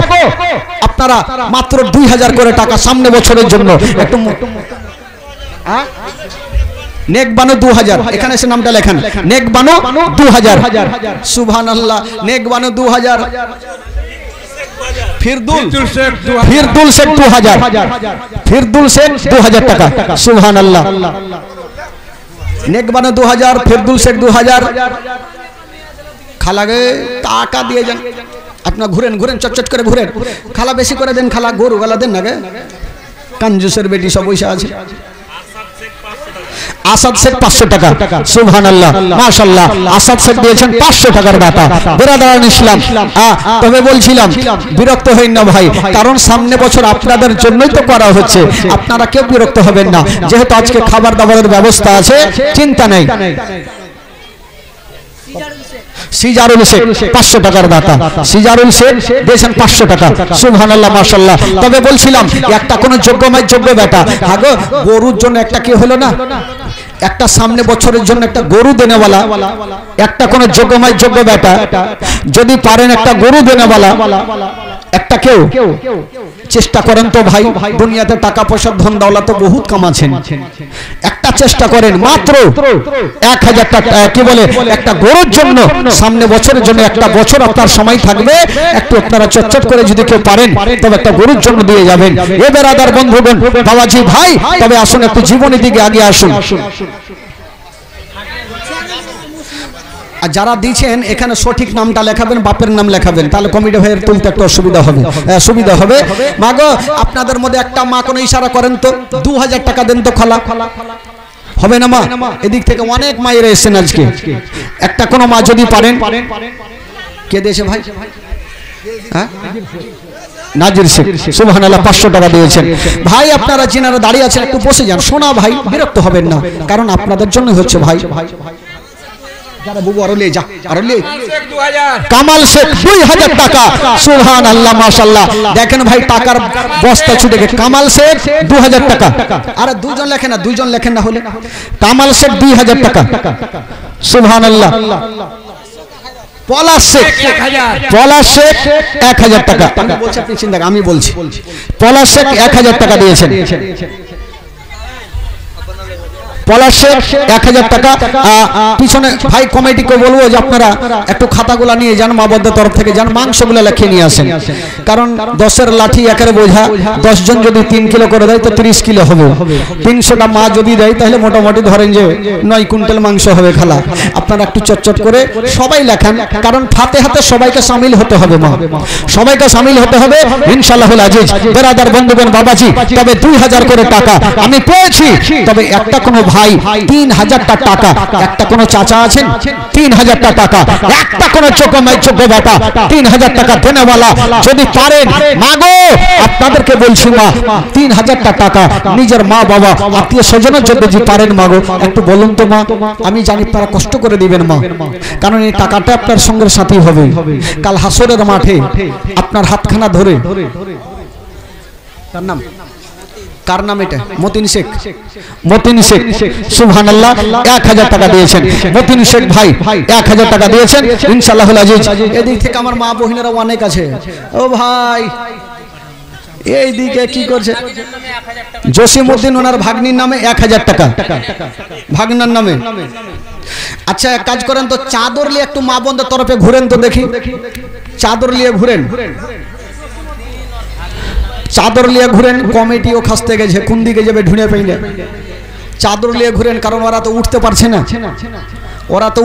আপনারা মাত্র 2000 করে টাকা সামনে বছরের জন্য একটু নেক বানু 2000 এখানে এসে নামটা লেখান নেক বানু 2000 সুবহানাল্লাহ নেক বানু 2000 ফিরদুল শেখ 2000 ফিরদুল শেখ 2000 টাকা সুবহানাল্লাহ নেক বানু 2000 ফিরদুল শেখ 2000 খালাকে টাকা দিয়ে যান আপনারা ঘুরেন ঘুরেন চটচট করে ঘুরেন খালা বেশি করে দেন খালা গরু গালা দেন না গে कंजूसर बेटी सब पैसा আছে আসাদ শেখ 500 টাকা সুবহানাল্লাহ মাশাআল্লাহ আসাদ শেখ দিয়েছেন 500 টাকার দাতা বিরাদারান ইসলাম তবে বলছিলাম বিরক্ত হইন না ভাই কারণ সামনে বছর আপনাদের জন্যই তো করা হচ্ছে আপনারা কেউ বিরক্ত হবেন না যেহেতু আজকে খাবার দাবারের ব্যবস্থা আছে চিন্তা নেই সিজারুল শেখ 500 টাকার দাতা সিজারুল শেখ দিয়েছেন 500 টাকা সুবহানাল্লাহ মাশাআল্লাহ তবে বলছিলাম একটা কোন যোগ্যময় যোগ্য বেটা আগো গরুর জন্য একটা কি হলো না একটা সামনে বছরের জন্য একটা গরু দেনেওয়ালা একটা কোন যোগ্যময় যোগ্য বেটা যদি পারেন একটা গরু দেনেওয়ালা একটা কেউ চেষ্টা করেন তো ভাই দুনিয়াতে টাকা পয়সা ধন দৌলত তো বহুত কামাচ্ছেন একটা চেষ্টা করেন মাত্র 1000 টাকা কি বলে একটা গরুর জন্য সামনে বছরের জন্য একটা বছর আপনার সময় থাকবে একটু আপনারা চটচট করে যদি কেউ পারেন তবে একটা গরুর জন্য দিয়ে যাবেন এ বেরাদার বন্ধুগণ বাবাজি ভাই তবে আসুন একটু জীবনের দিকে আগে আসুন আর যারা দিয়েছেন এখানে সঠিক নামটা লেখাবেন বাপের নাম লেখাবেন তাহলে কমিটি ভাইয়ের তুলতে একটু সুবিধা হবে মাগো আপনাদের মধ্যে একটা মা কোনো ইশারা করেন তো 2000 টাকা দেন তো খালা হবে না মা এদিক থেকে অনেক মায়েরা এসেছেন আজকে একটা কোনো মা যদি পারেন কে দিয়েছে ভাই হ্যাঁ নাজির শেখ সুবহানাল্লাহ 500 টাকা দিয়েছেন ভাই আপনারা যিনারা দাঁড়িয়ে আছেন একটু বসে যান শোনা ভাই বিরক্ত হবেন না কারণ আপনাদের জন্য হচ্ছে ভাই যারা বুবু আরো লে যা আরো লে কামাল শেখ 2000 টাকা সুবহানাল্লাহ মাশাআল্লাহ দেখেন ভাই টাকার বস্তা ছুটে গেছে কামাল শেখ 2000 টাকা আরে দুজন লেখেন না হলে কামাল শেখ 2000 টাকা সুবহানাল্লাহ পলাশ শেখ 1000 টাকা আমি বলছি আপনি চিন্তা আমি বলছি পলাশ শেখ 1000 টাকা দিয়েছেন পলাশ শেখ 1000 টাকা পিছনে ভাই কমিটিকে বলবো যে আপনারা একটু খাতাগুলো নিয়ে যান মা বদ্দার তরফ থেকে যান মাংসগুলো লিখে নিয়ে আসেন কারণ 10 এর লাঠি একের বোঝা 10 জন যদি 3 কিলো করে দেয় তো 30 কিলো হবে 300টা মা যদি দেয় তাহলে মোটামুটি ধরেন যে 9 কুইন্টাল মাংস হবে খালা আপনারা একটু চটচট করে সবাই লেখান কারণ ফাতিহাতে সবাইকে শামিল হতে হবে মা সবাইকে শামিল হতে হবে ইনশাআল্লাহুল আজিজ বেরাদার বন্ধুগণ বাবাজি তবে 2000 করে টাকা আমি পেয়েছি তবে একটা কোনো ভাই 3000 টাকা একটা কোন চাচা আছেন 3000 টাকা একটা কোন যোগ্যময় যোগ্য বেটা 3000 টাকা দেনেওয়ালা যদি পারেন মাগো আপনাদেরকে বলছি মা 3000 টাকা নিজের মা বাবা আত্মীয় স্বজনের জন্য যদি পারেন মাগো একটু বলুন তো মা আমি জানি আপনারা কষ্ট করে দিবেন মা কারণ এই টাকাটা আপনার সঙ্গের সাথী হবে কাল হাসরের মাঠে আপনার হাতখানা ধরে তার নাম কার নাম এটা মতিন শেখ সুবহানাল্লাহ 1000 টাকা দিয়েছেন মতিন শেখ ভাই 1000 টাকা দিয়েছেন ইনশাআল্লাহুল আজিজ এদিক থেকে আমার মা বহিনেরা অনেক আছে ও ভাই এই দিকে কি করছে জসিমউদ্দিন ওনার ভাগ্নির নামে 1000 টাকা ভাগনার নামে আচ্ছা এক কাজ করেন তো চাদর নিয়ে একটু মা বন্ধের তরফে ঘুরেন তো দেখি চাদর নিয়ে ঘুরেন চাদর লিয়ে ঘুরেন কমিটিও খাসতে গেছে কোন দিকে যাবে ঢুঁড়ে পাইলে চাদর লিয়ে ঘুরেন কারণ ওরা তো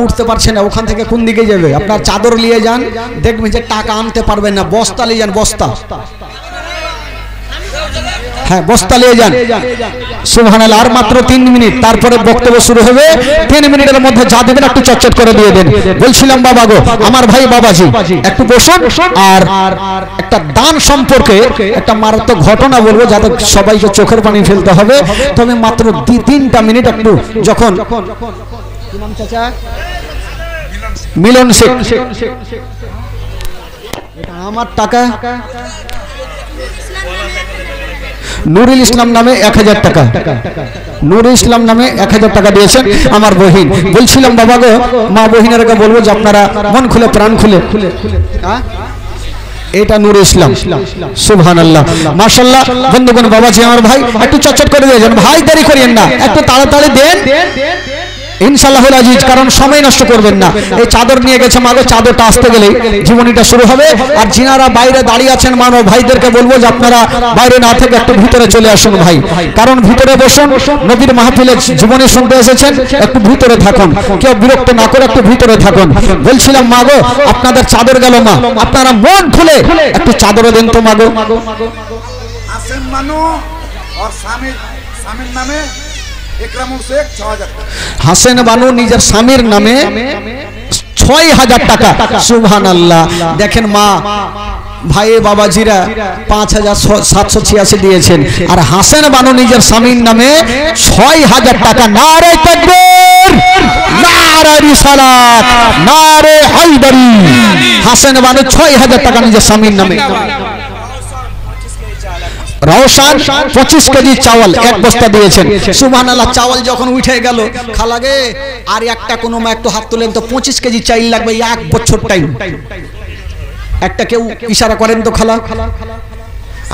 উঠতে পারছে না ওখান থেকে কোন দিকে যাবে আপনার চাদর নিয়ে যান দেখবেন যে টাকা আনতে পারবেন না বস্তা নিয়ে যান বস্তা হ্যাঁ বস্তা নিয়ে যান সুবহানাল্লাহ আর মাত্র 3 মিনিট তারপরে বক্তব্য শুরু হবে 3 মিনিটের মধ্যে যা দেবেন একটু চটচট করে দিয়ে দেন বলছিলাম বাবা গো আমার ভাই বাবাজি একটু বসুন আর একটা দান সম্পর্কে একটা মারাত্মক ঘটনা বলবো যাতে সবাইকে চোখের পানি ফেলতে হবে তবে মাত্র 3টা মিনিট একটু যখন কি নাম চাচা মিলন শেখ এটা আমার টাকা নুরুল ইসলাম নামে 1000 টাকা নুরুল ইসলাম নামে 1000 টাকা দিয়েছেন আমার বহিন বলছিলাম বাবা গো মা বহিনেরকে বলবো যে আপনারা মন খুলে প্রাণ খুলে এটা নূর ইসলাম। সুবহানাল্লাহ, মাশাআল্লাহ। বন্ধুগণ, বাবাজি আমার ভাই একটু চটচট করে দিয়েছেন ভাই, দেরি করিয়েন না, একটু তাড়াতাড়ি দেন ইনশাআল্লাহুল আজিজ, কারণ সময় নষ্ট করবেন না। এই চাদর নিয়ে গেছে মাগো, চাদরটা আসতে গেলেই জীবনীটা শুরু হবে। আর যিনারা বাইরে দাঁড়িয়ে আছেন মানব ভাইদেরকে বলবো যে আপনারা বাইরে না থেকে একটু ভিতরে চলে আসুন ভাই, কারণ ভিতরে বসুন, নবীর মাহফিলে জীবনী শুনতে এসেছেন, একটু ভিতরে থাকুন, কেউ বিরক্ত না করে একটু ভিতরে থাকুন। বলছিলাম মাগো আপনাদের চাদর গেল মা, আপনারা মন খুলে একটু চাদর দেন তো মাগো। হাসেন বানু আর স্বামীর নামে একরামুল শেখ 6000 টাকা। হাসেন বানু নিজের স্বামীর নামে 6000 টাকা। সুবহানাল্লাহ। দেখেন মা ভাই বাবাজিরা 5786 দিয়েছেন, আর হাসেন বানু নিজের স্বামীর নামে 6000 টাকা। নারে তাকবীর, নারে রিসালাত, নারে হায়দারি। হাসেন বানু 6000 টাকা নিজের স্বামীর নামে। রওশন 25 কেজি চাওয়াল এক বস্তা দিয়েছেন। সুবহানাল্লাহ। চাওয়াল যখন উঠে গেল, খালাগে আর একটা কোনো মা একটু হাত তোলেন তো, 25 কেজি চাইল লাগবে 1 বছর টাইম। একটা কেউ ইশারা করেন তো খালা।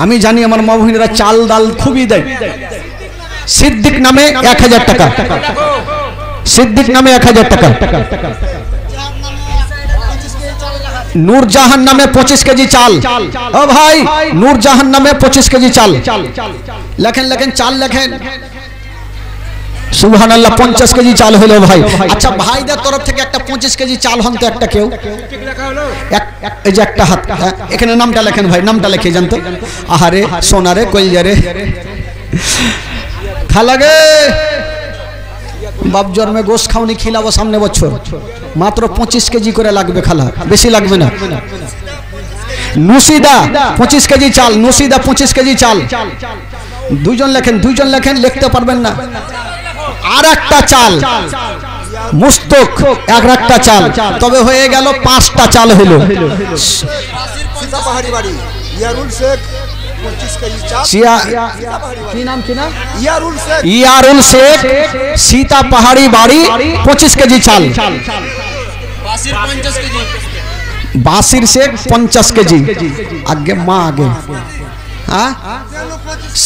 আমি জানি আমার মা বোনেরা চাল ডাল খুবই দেয়। সিদ্দিক নামে 1000 টাকা, সিদ্দিক নামে 1000 টাকা। নূরজাহান নামে 25 কেজি চাল। ও ভাই, নূরজাহান নামে 25 কেজি চাল লেখেন, লেখেন চাল লেখেন। সুবহানাল্লাহ, 50 কেজি চাল হলো ভাই। আচ্ছা ভাইদের তরফ থেকে একটা 25 কেজি চাল হন তো, একটা কেউ এই যে একটা হাত, এখানে নামটা লেখেন ভাই, নামটা লিখে যান তো। আহারে সোনারে কইজারে খালাগে, বাপ জন্মে গোশ খাওনি, খিলাবো সামনে বছর। মাত্র 25 কেজি করে লাগবে খালা, বেশি লাগবে না। নুসিদা 25 কেজি চাল, নুসিদা 25 কেজি চাল। দুইজন লেখেন, দুইজন লেখেন, লিখতে পারবেন না। আর একটা চাল মুস্তক, এক একটা চাল, তবে হয়ে গেল 5টা চাল হলো। সীতাপাহাড়ি বাড়ি ইয়ারুল শেখ 25 কেজি চাল। কি নাম, কি নাম? ইয়ারুল শেখ, ইয়ারুল শেখ, সীতাপাহাড়ি বাড়ি, 25 কেজি চাল। বাসির শেখ 50 কেজি। আগে মা আগে, হ্যাঁ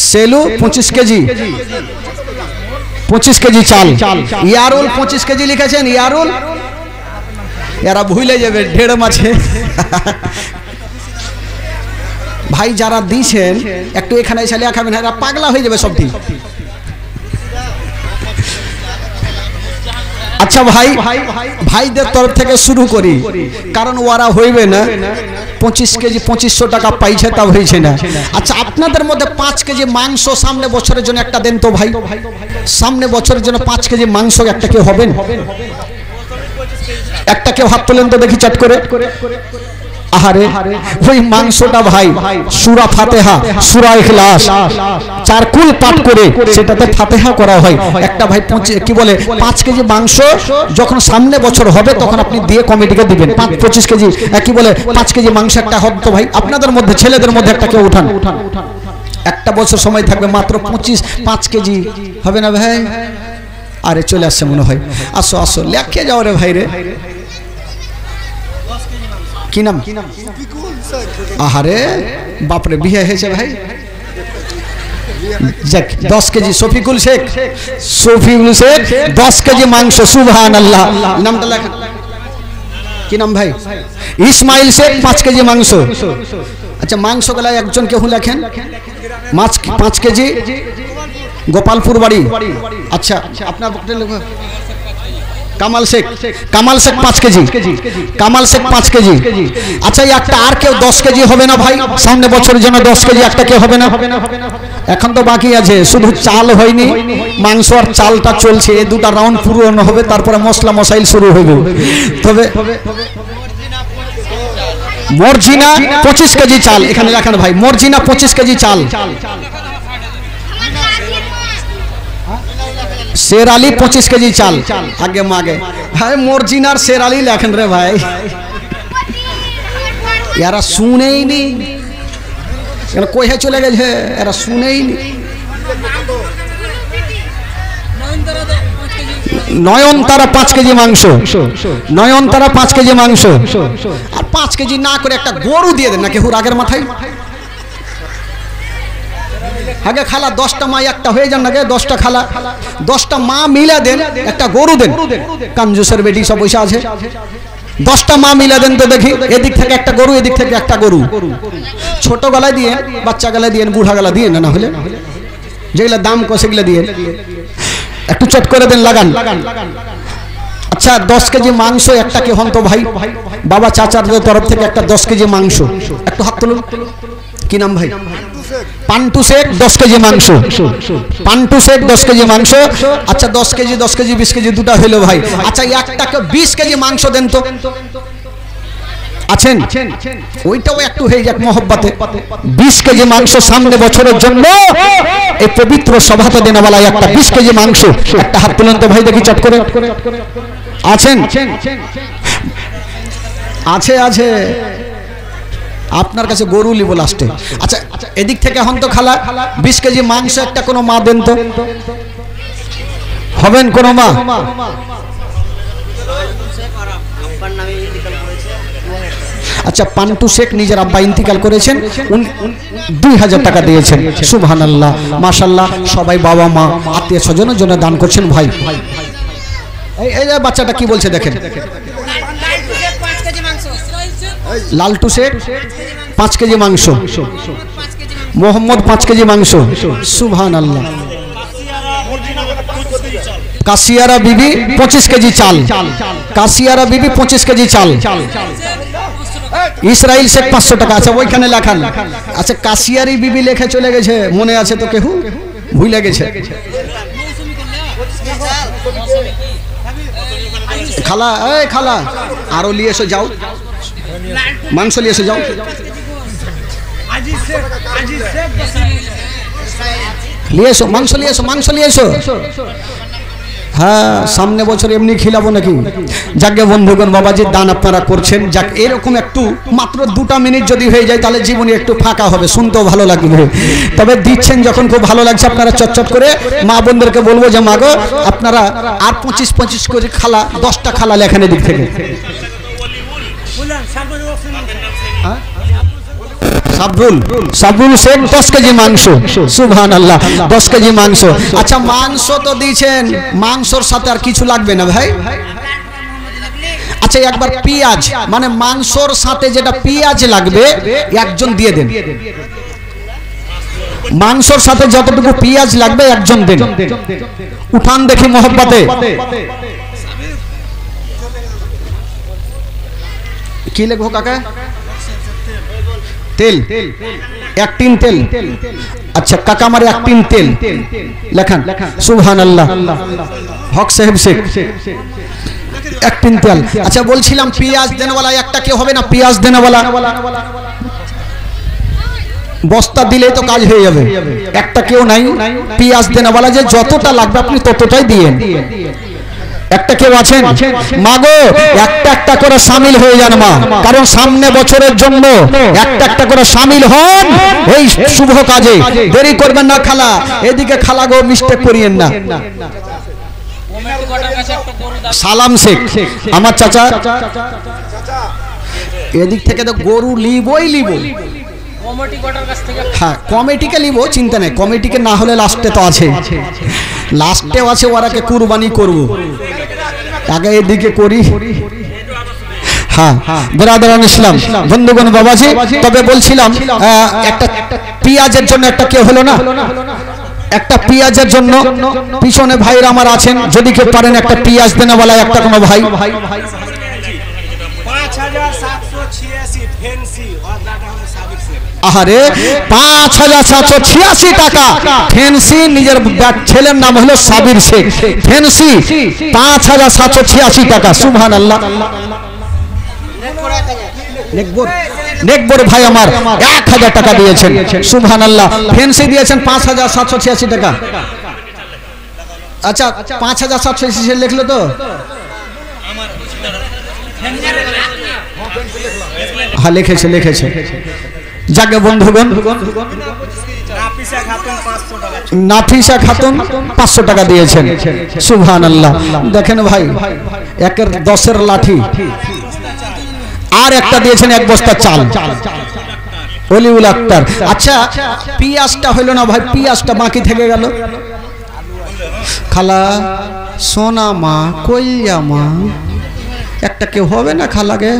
সেলু 25 কেজি, 25 কেজি চাল। ইয়ারুল 25 কেজি লিখেছেন, ইয়ারুল। এরা ভুলে যাবে ঢেড় মাছে। ভাই যারা দিয়েছেন একটু এখানে এসে লেখাবেন, এরা পাগলা হয়ে যাবে সব দিন। আচ্ছা ভাই, ভাইদের তরফ থেকে শুরু করি, কারণ ওরা হইবে না। 25 কেজি 2500 টাকা পাইছে, তা হয়েছে না। আচ্ছা আপনাদের মধ্যে 5 কেজি মাংস সামনে বছরের জন্য একটা দেন তো ভাই। সামনে বছরের জন্য 5 কেজি মাংস একটা কেউ হবেন? একটা কেউ হাত তোলেন তো দেখি চট করে। আহারে ওই মাংসটা ভাই সূরা ফাতিহা, সূরা ইখলাস 4 কুল পাঠ করে সেটাতে ফাতিহা করা হয়। একটা ভাই কি বলে 5 কেজি মাংস যখন সামনে বছর হবে তখন আপনি দিয়ে কমিটিকে দিবেন। 25 কেজি কি বলে 5 কেজি মাংস একটা হবে তো ভাই। আপনাদের মধ্যে ছেলেদের মধ্যে একটা কেউ উঠান, একটা বছর সময় থাকবে, মাত্র 5 কেজি হবে না ভাই? আরে চলে আসছে মনে হয়। আসো আসো, লেখে যাও রে ভাই রে। কি নাম? আহারে বাপরে, বিয়ে হয়েছে ভাই। 10 কেজি শফিকুল শেখ, শফিকুল শেখ 10 কেজি মাংস। সুবহানাল্লাহ। নামটা লেখেন, কি নাম ভাই? ইসমাইল শেখ 5 কেজি মাংস। আচ্ছা মাংস গলা একজন কেউ লেখেন, মাছ 5 কেজি, গোপালপুর বাড়ি। আচ্ছা আপনার কামাল শেখ, কামাল শেখ 5 কেজি, কামাল শেখ 5 কেজি। আচ্ছা একটা আর কেউ 10 কেজি হবে না ভাই? সামনে বছরের জন্য 10 কেজি একটা কেউ হবে না? এখন তো বাকি আছে, শুধু চাল হয়নি, মাংস আর চালটা চলছে। এই দুটা রাউন্ড পূরণ হবে, তারপরে মশলা মশাইল শুরু হবে। তবে মর্জিনা 25 কেজি চাল, এখানে রাখেন ভাই। মর্জিনা 25 কেজি চাল। শের আলী 25 কেজি চাল। আগে মাগে ভাই মর্জিনার শের আলী লেখেন রে ভাই। এরা শুনেই নি, কোহে চলে গেছে, এরা শুনেই নি। নয়নতারা 5 কেজি মাংস, নয়নতারা 5 কেজি মাংস। আর 5 কেজি না করে একটা গরু দিয়ে দেন না কেউ রাগের মাথায়। আগে খালা 10টা মা একটা হয়ে যান না, 10টা খালা 10টা মা মিলে দেন, একটা গরু দেন। কাঞ্জুসের বেটি সব পয়সা আছে, 10টা মা মিলে দেন তো দেখি, এদিক থেকে একটা গরু এদিক থেকে একটা গরু, ছোট গলায় দিয়ে, বাচ্চা গলায় দিয়ে, বুড়া গলা দিয়ে না হলে যেগুলা দাম সেগুলা দিয়ে একটু চট করে দেন, লাগান। আচ্ছা 10 কেজি মাংস একটা কে হন তো ভাই, বাবা চাচাদের তরফ থেকে একটা 10 কেজি মাংস, একটু হাত তুলুন। কি নাম ভাই? পান্টু শেখ 10 কেজি মাংস, পান্টু শেখ 10 কেজি মাংস। আচ্ছা 10 কেজি 10 কেজি 20 কেজি দুটা হইলো ভাই। আচ্ছা একটাকে 20 কেজি মাংস দেন তো, আছেন? ওইটাও একটু হয়ে যাক মহব্বতে। 20 কেজি মাংস সামনে বছরের জন্য এই পবিত্র সভাতে দেনওয়ালা একটা 20 কেজি মাংস, একটা হাত তুলুন তো ভাই দেখি চট করে। আছেন? আছে আছে। আপনার কাছে গরু লিবো লাস্টে। আচ্ছা এদিক থেকে হন তো খালা, 20 কেজি মাংস একটা কোনো মা দেন তো, হবেন কোনো মা? আচ্ছা পান্টু শেখ নিজের আব্বা ইন্তিকাল করেছেন, 2000 টাকা দিয়েছেন। সুবহানাল্লাহ, মাশাআল্লাহ। সবাই বাবা মা আত্মীয় স্বজনের জন্য দান করছেন ভাই। এই যে বাচ্চাটা কি বলছে দেখেন, লালটু শেখ 5 কেজি মাংস, মোহাম্মদ 5 কেজি মাংস। সুবহানাল্লাহ। কাশিয়ারা বিবি 25 কেজি চাল, কাশিয়ারা বিবি 25 কেজি চাল। ইসরাইল শেখ 500 টাকা। আচ্ছা ওইখানে লেখান। আচ্ছা কাশিয়ারি বিবি লেখে চলে গেছে, মনে আছে তো কেউ ভুলে গেছে? খালা এই খালা আরো নিয়ে এসো, যাও মাংস নিয়ে এসো, যাও। নিয়ে এসো মাংস, নিয়ে এসো মাংস, নিয়ে এসো। হ্যাঁ সামনে বছর এমনি খিলাবো নাকি। যাকে বন্ধুগণ বাবাজির দান আপনারা করছেন, যাক এরকম একটু মাত্র 2টা মিনিট যদি হয়ে যায় তাহলে জীবনে একটু ফাঁকা হবে, শুনতেও ভালো লাগবে। তবে দিচ্ছেন যখন খুব ভালো লাগছে। আপনারা চটচট করে মা বোনদেরকে বলবো যে মা গো আপনারা আর 25 করে খালা, 10টা খালা লেখান এদিক থেকে। সাবরুল শেখ 10 কেজি মাংস। সুবহানাল্লাহ, 10 কেজি মাংস। আচ্ছা মাংস তো দিয়েছেন, মাংসর সাথে আর কিছু লাগবে না ভাই? আচ্ছা একবার পেঁয়াজ, মানে মাংসর সাথে যেটা পেঁয়াজ লাগবে একজন দিয়ে দেন। মাংসর সাথে যতটুকু পেঁয়াজ লাগবে একজন দেন। উঠান দেখি মহব্বতে। কি লিখবো কাকা? তেল, 1 টিন তেল। আচ্ছা কাকা আমার 1 টিন তেল লেখান। সুবহানাল্লাহ। হক সাহেব শেখ 1 টিন তেল। আচ্ছা বলছিলাম পেঁয়াজ দেনওয়ালা একটা কেউ হবে না? পেঁয়াজ দেনওয়ালা বস্তা দিলেই তো কাজ হয়ে যাবে, একটা কেউ নাই। পেঁয়াজ দেনওয়ালা যে যতটা লাগবে আপনি ততটাই দিয়েন। একটা কেউ আছেন? মা গো একটা একটা করে শামিল হয়ে যান মা, কারণ সামনে বছরের জন্য একটা একটা করে শামিল হন এই শুভ কাজে। দেরি করবেন না খালা, এদিকে খালা গো মিস্টেক করিয়েন না। সালাম শেখ আমার চাচা, এদিক থেকে তো গরু লিবই লিব। হ্যাঁ কমিটিকে লিব, চিন্তা নেই। কমিটিকে না হলে লাস্টে তো আছে, লাস্টেও আছে, ওরাকে কুরবানি করব। আগে এদিকে করি। হ্যাঁ বেরাদারান ইসলাম বন্ধুগণ বাবাজি, তবে বলছিলাম একটা পেঁয়াজের জন্য একটা কেউ হলো না? একটা পেঁয়াজের জন্য পিছনে ভাইরা আমার আছেন, যদি কেউ পারেন একটা পেঁয়াজ দেনেওয়ালা একটা কোনো ভাই। 5786 ফেন্সি और दादा हम साबिक से আহারে 5786 টাকা ফেন্সি। নিজের ছেলের নাম হলো সাবির শেখ। ফেন্সি 5786 টাকা। সুবহানাল্লাহ। নেকবর ভাই আমার 1000 টাকা দিয়েছেন। সুবহানাল্লাহ। ফেন্সি দিয়েছেন 5786 টাকা। আচ্ছা 5786 লিখলো তো? হ্যাঁ লিখেছে। যাকে বন্ধুগণ নাফিসা খাতুন 500 টাকা দিয়েছেন। সুবহানাল্লাহ। দেখেন ভাই 1-10 লাঠি আর একটা দিয়েছেন 1 বস্তা চাল অলিউল আক্তার। আচ্ছা পিয়াজটা হইল না ভাই, পিয়াজটা বাকি থেকে গেল। খালা সোনা মা কইয়া মা একটা কেউ হবে না খালাকে?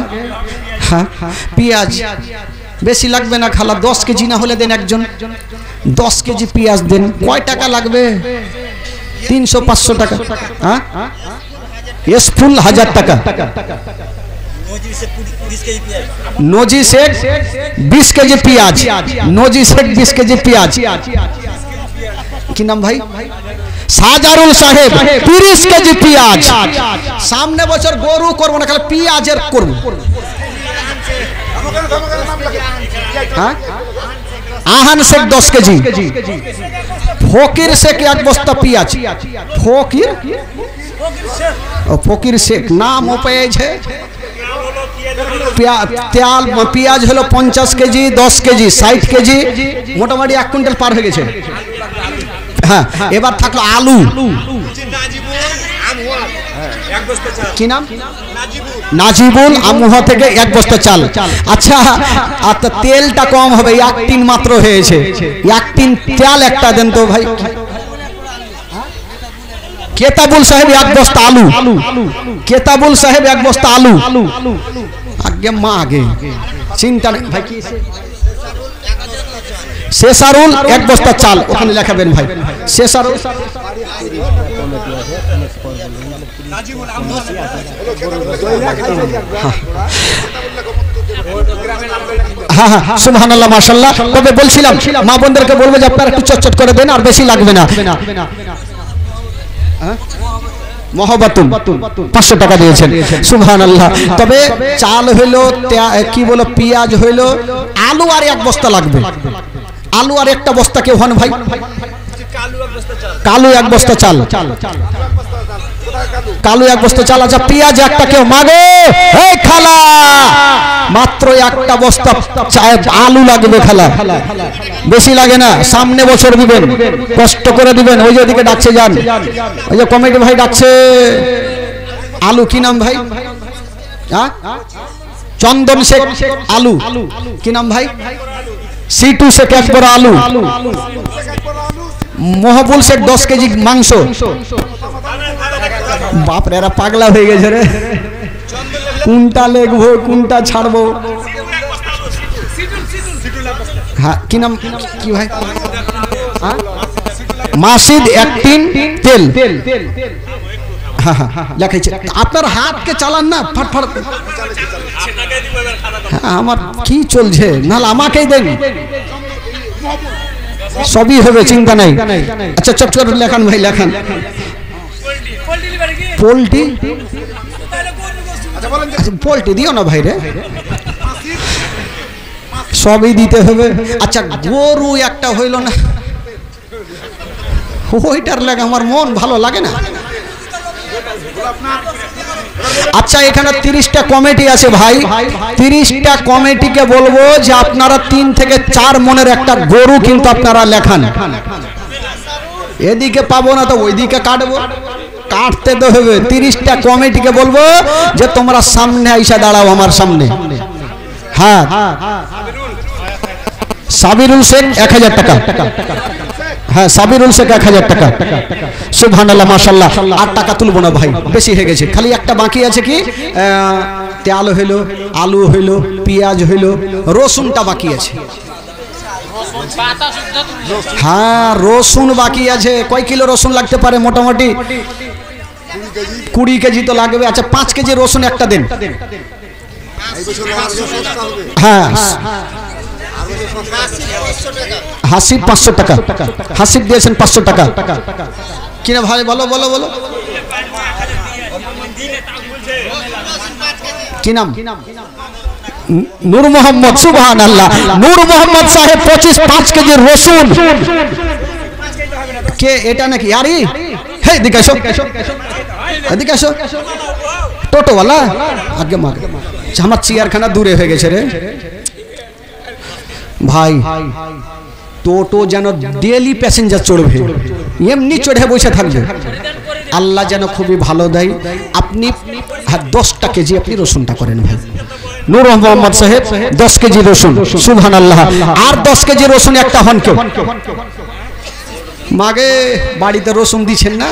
হ্যাঁ পেঁয়াজ বেশি লাগবে না খালা, 10 কেজি না হলে দেন একজন, 10 কেজি পেঁয়াজ দেন। কয় টাকা লাগবে? 300-500 টাকা। হ্যাঁ এস ফুল 1000 টাকা। নজি শেখ 20 কেজি পেঁয়াজ, নজি শেখ 20 কেজি পেঁয়াজ। কি নাম ভাই? সাজারুল সাহেব 30 কেজি পেঁয়াজ। সামনে বছর গরু করবো না, খালি পেঁয়াজের করবো। হ্যাঁ আহান শেখ 10 কেজি, ফকির শেখ 1 বস্তা পেঁয়াজ। ফকির ফকির শেখ নাম পেয়েছে। পেঁয়াজ হলো 50 কেজি, 10 কেজি, 60 কেজি, মোটামুটি 1 কুইন্টাল পার হয়ে গেছে। হ্যাঁ এবার থাকলো আলু। কি নাম? নাজিবুল আমুহা থেকে 1 বস্তা চাল। আচ্ছা তেলটা কম হবে, 1 টিন মাত্র হয়েছে। 1 টিন তেল একটা দেন তো ভাই। কেতাবুল সাহেব 1 বস্তা আলু। কেতাবুল সাহেব 1 বস্তা আলু। আগে মা আগে চিন্তা ভাই। কি শেষারুল 1 বস্তা চাল, ওখানে লেখাবেন ভাই। শেষারুল হ্যাঁ হ্যাঁ সুবহানাল্লাহ মাশাআল্লাহ। তবে বলছিলাম মা বোনদেরকে বলবো যে আপনারা একটু চটচট করে দেন, আর বেশি লাগবে না। মহব্বতুন 500 টাকা দিয়েছেন, সুবহানাল্লাহ। তবে চাল হইলো, কি বলো, পেঁয়াজ হইলো, আলু আর 1 বস্তা লাগবে। আলু আর 1টা বস্তা কেউ হন ভাই? কালু 1 বস্তা চাল, কালু 1 বস্তা চাল। আচ্ছা পেঁয়াজ একটা কেউ মাগো? এই খালা মাত্র 1টা বস্তা আলু লাগবে খালা, বেশি লাগে না। সামনে বছর দিবেন, কষ্ট করে দিবেন। ওই যে ওদিকে ডাকছে যান, ওই যে কমিটি ভাই ডাকছে। আলু কি নাম ভাই? হ্যাঁ চন্দন শেখ আলু। কি নাম ভাই? সিটু শেখ 1 বড় আলু। মহবুল শেখ 10 কেজি মাংস। বাপরে এরা পাগলা হয়ে গেছে রে, কোনটা লেখবো কোনটা ছাড়বো। হ্যাঁ কি নাম? কি ভাই? মাসিদ 1 টিন তেল। হ্যাঁ হ্যাঁ লেখাইছে। আপনার হাতকে চালান না ফটফট। হ্যাঁ আমার কি চলছে, নাহলে আমাকেই দেন, সবই হবে, চিন্তা নাই। আচ্ছা চট করে লেখান ভাই, লেখান। পোল্ট্রি, পোল্ট্রি দিও না ভাই রে, সবই দিতে হবে। আচ্ছা গরু একটা হইল না, ওইটার লেগে আমার মন ভালো লাগে না। আচ্ছা এখানে 30টা কমিটি আছে ভাই, 30টা কমিটিকে বলবো যে আপনারা 3 থেকে 4 মনের একটা গরু কিন্তু আপনারা লেখান। এদিকে পাবো না তো ওইদিকে কাটবো, কাটতে তো হবে। 30টা কমিটিকে বলবো যে তোমরা সামনে আইসা দাঁড়াও আমার সামনে। হ্যাঁ সাবিরুল শেখ 1000 টাকা। হ্যাঁ সাবিরুল শেখ 1000 টাকা। সুবহানাল্লাহ মাশাআল্লাহ। 8 টাকা তুলবো না ভাই, বেশি হয়ে গেছে। খালি একটা বাকি আছে, কি তেল হইলো, আলু হইলো, পেঁয়াজ হইলো, রসুনটা বাকি আছে। হ্যাঁ রসুন বাকি আছে। কয় কিলো রসুন লাগতে পারে? মোটামুটি 20 কেজি তো লাগবে। আচ্ছা 5 কেজি রসুন একটা দেন। হ্যাঁ হাসিব 500 টাকা। হাসিব দিয়েছেন 500 টাকা। কিনা ভাই বলো বলো বলো, কি নাম? নূর মোহাম্মদ। সুবহানাল্লাহ। নূর মোহাম্মদ সাহেব 5 কেজি রসুন। কে এটা নাকি? আরে হে এদিকে আসো, এদিকে আসো। টোটোওয়ালা আগে মার, আমার চেয়ারখানা দূরে হয়ে গেছে রে ভাই। টোটো যেন ডেলি প্যাসেঞ্জার চড়বে, এমনি চড়ে বসে থাকবে। আল্লাহ যেন খুবই ভালো দেয়। আপনি 10টা কেজি আপনি রসুনটা করেন ভাই, নূর মোহাম্মদ সাহেব 10 কেজি রসুন, সুবহানাল্লাহ। আর 10 কেজি রসুন একটা হন কেউ মাগে বাড়িতে রসুন দিচ্ছেন না?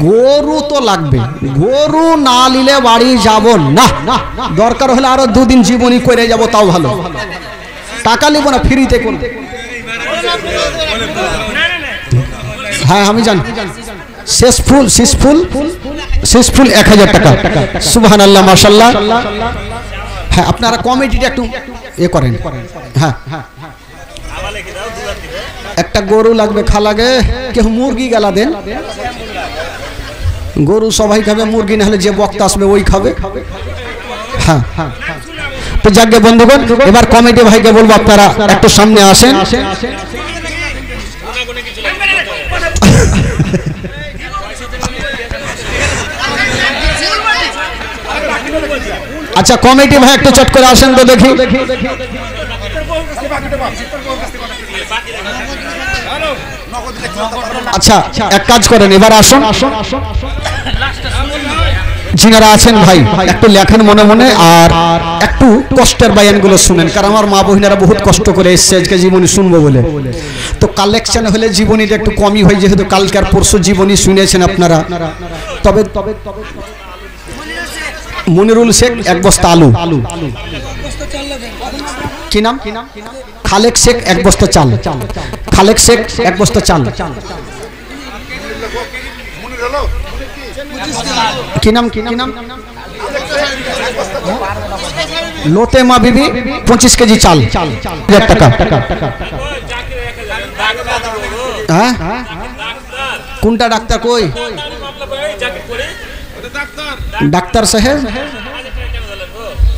গরু তো লাগবে, গরু না নিলে বাড়ি যাব না, দরকার হলে আরো 2 দিন জীবনী করে যাব তাও ভালো, টাকা নিব না, ফ্রিতে করব। হ্যাঁ আমি জানি, শেষ ফুল 1000 টাকা, সুবহানাল্লাহ মাশাআল্লাহ। হ্যাঁ আপনারা কমিটিটা একটু এ করেন। হ্যাঁ একটা গরু লাগবে, খালাগে কেউ মুরগি গালা দেন, গরু সবাই খাবে, মুরগি না হলে যে বক্তা আসবে ওই খাবে। হ্যাঁ তো যাকে বন্ধুগণ, এবার কমিটি ভাইকে বলবো আপনারা একটু সামনে আসেন। আচ্ছা কমিটি ভাই একটু চট করে আসেন তো দেখি। আচ্ছা এক কাজ করেন, এবার আসুন, যিনারা আছেন ভাই একটু লেখেন মনে মনে, আর একটু কষ্টের বায়ানগুলো শুনেন, কারণ আমার মা বহিনারা বহুত কষ্ট করে এসছে আজকে জীবনী শুনবো বলে। তো কালেকশন হলে জীবনীটা একটু কমই হয়, যেহেতু কালকার পরশু জীবনী শুনেছেন আপনারা। তবে মনিরুল শেখ 1 বস্তা আলু, কি নাম? খালেক শেখ 1 বস্তা চাল, খালেক শেখ 1 বস্তা চাল, কি নাম? লোতেমা বিবি 25 কেজি চাল, 1000 টাকা। হ্যাঁ কোনটা ডাক্তার? কই ডাক্তার সাহেব?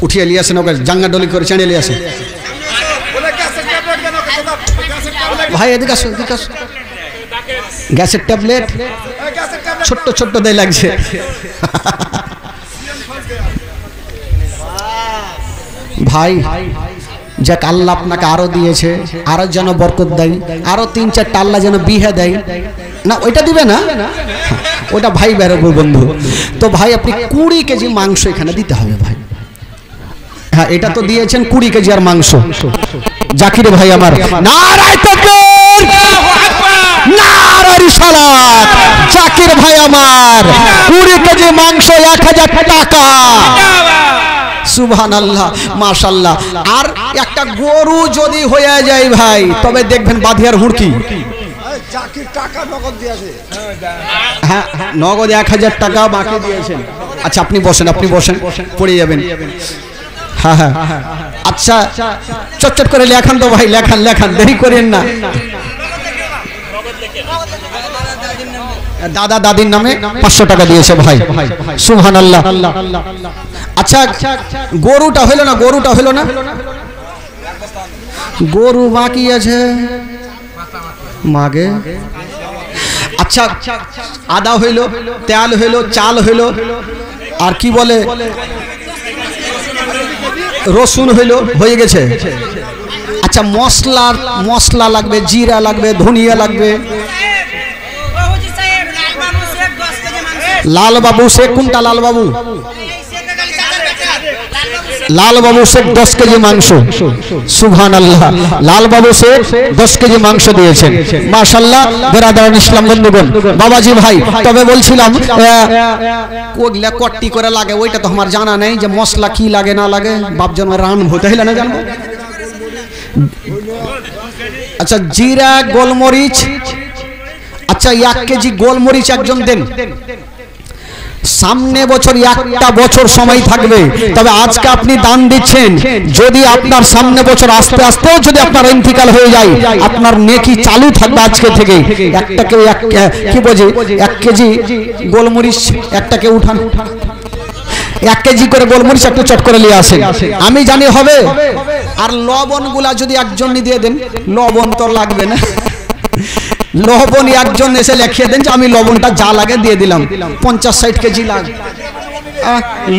উঠিয়ে নিয়ে আসেন ওকে, জাঙ্গা ডলি করে চেঁড়ে নিয়ে আসেন। ভাই এদিকে আসো, এদিকে আসো। গ্যাসের ট্যাবলেট ছোট্ট ছোট্ট দেয় লাগছে। ভাই যাক আল্লাহ আপনাকে আরো দিয়েছে, আরো যেন বরকত দেয়, আরো 3-4টা আল্লাহ যেন বিহে দেয়। না ওইটা দিবে না, ওটা ভাই বেরোবো বন্ধু। তো ভাই আপনি 20 কেজি মাংস এখানে দিতে হবে ভাই। হ্যাঁ এটা তো দিয়েছেন 20 কেজি আর মাংস। জাকির ভাই আমার নারায়ে তাকবীর, নারায়ে রিসালাত। জাকির ভাই আমার 20 কেজি মাংস 1000 টাকা, সুবহানাল্লাহ মাশাআল্লাহ। আর একটা গরু যদি হয়ে যায় ভাই, তবে দেখবেন বাধিয়ার হুড়কি। জাকির টাকা নগদ দিয়েছে, হ্যাঁ নগদ 1000 টাকা বাকি দিয়েছেন। আচ্ছা আপনি বসেন, পড়ে যাবেন। হ্যাঁ হ্যাঁ আচ্ছা চটচট করে লেখান তো ভাই, লেখান, দেরি করেন না। দাদা দাদির নামে 500 টাকা দিয়েছে ভাই, সুবহানাল্লাহ। আচ্ছা গরুটা হইল না, গরু বাকি আছে মাগে। আচ্ছা আদা হইল, তেল হইল, চাল হইল, আর কি বলে রসুন হইল, হয়ে গেছে। আচ্ছা মশলা লাগবে, জিরা লাগবে, ধনিয়া লাগবে। লাল বাবু শেখ, কোনটা লাল বাবু? লাল বাবু শেখ 10 কেজি মাংস, সুবহানাল্লাহ। লাল বাবু শেখ 10 কেজি মাংস দিয়েছেন, মাশাআল্লাহ। বেরাদারান ইসলাম বন্ধুগণ, বাবাজি ভাই তবে বলছিলাম ওগুলা কট্টি করে লাগে, ওইটা তো আমার জানা নেই যে মশলা কি লাগে না লাগে, বাপজন রান হতে হইলে না জানবো। আচ্ছা জিরা গোলমরিচ, আচ্ছা 1 কেজি গোলমরিচ একজন দেন। সামনে বছর 1টা বছর সময় থাকবে, তবে আজকে আপনি দান দিচ্ছেন, যদি আপনার সামনে বছর আস্তে আস্তে যদি আপনার ইন্তিকাল হয়ে যায়, আপনার নেকি চালু থাকবে আজকে থেকে। একটাকে কি বোঝে 1 কেজি গোলমরিচ, একটাকে উঠান 1 কেজি করে গোলমরিচ একটু চট করে নিয়ে আসেন, আমি জানি হবে। আর লবণ গুলা যদি একজন দিয়ে দেন, লবণ তো লাগবে না, লবণ একজন এসে লিখিয়ে দেন যে আমি লবণটা যা লাগে দিয়ে দিলাম, 50-60 কেজি লাগে,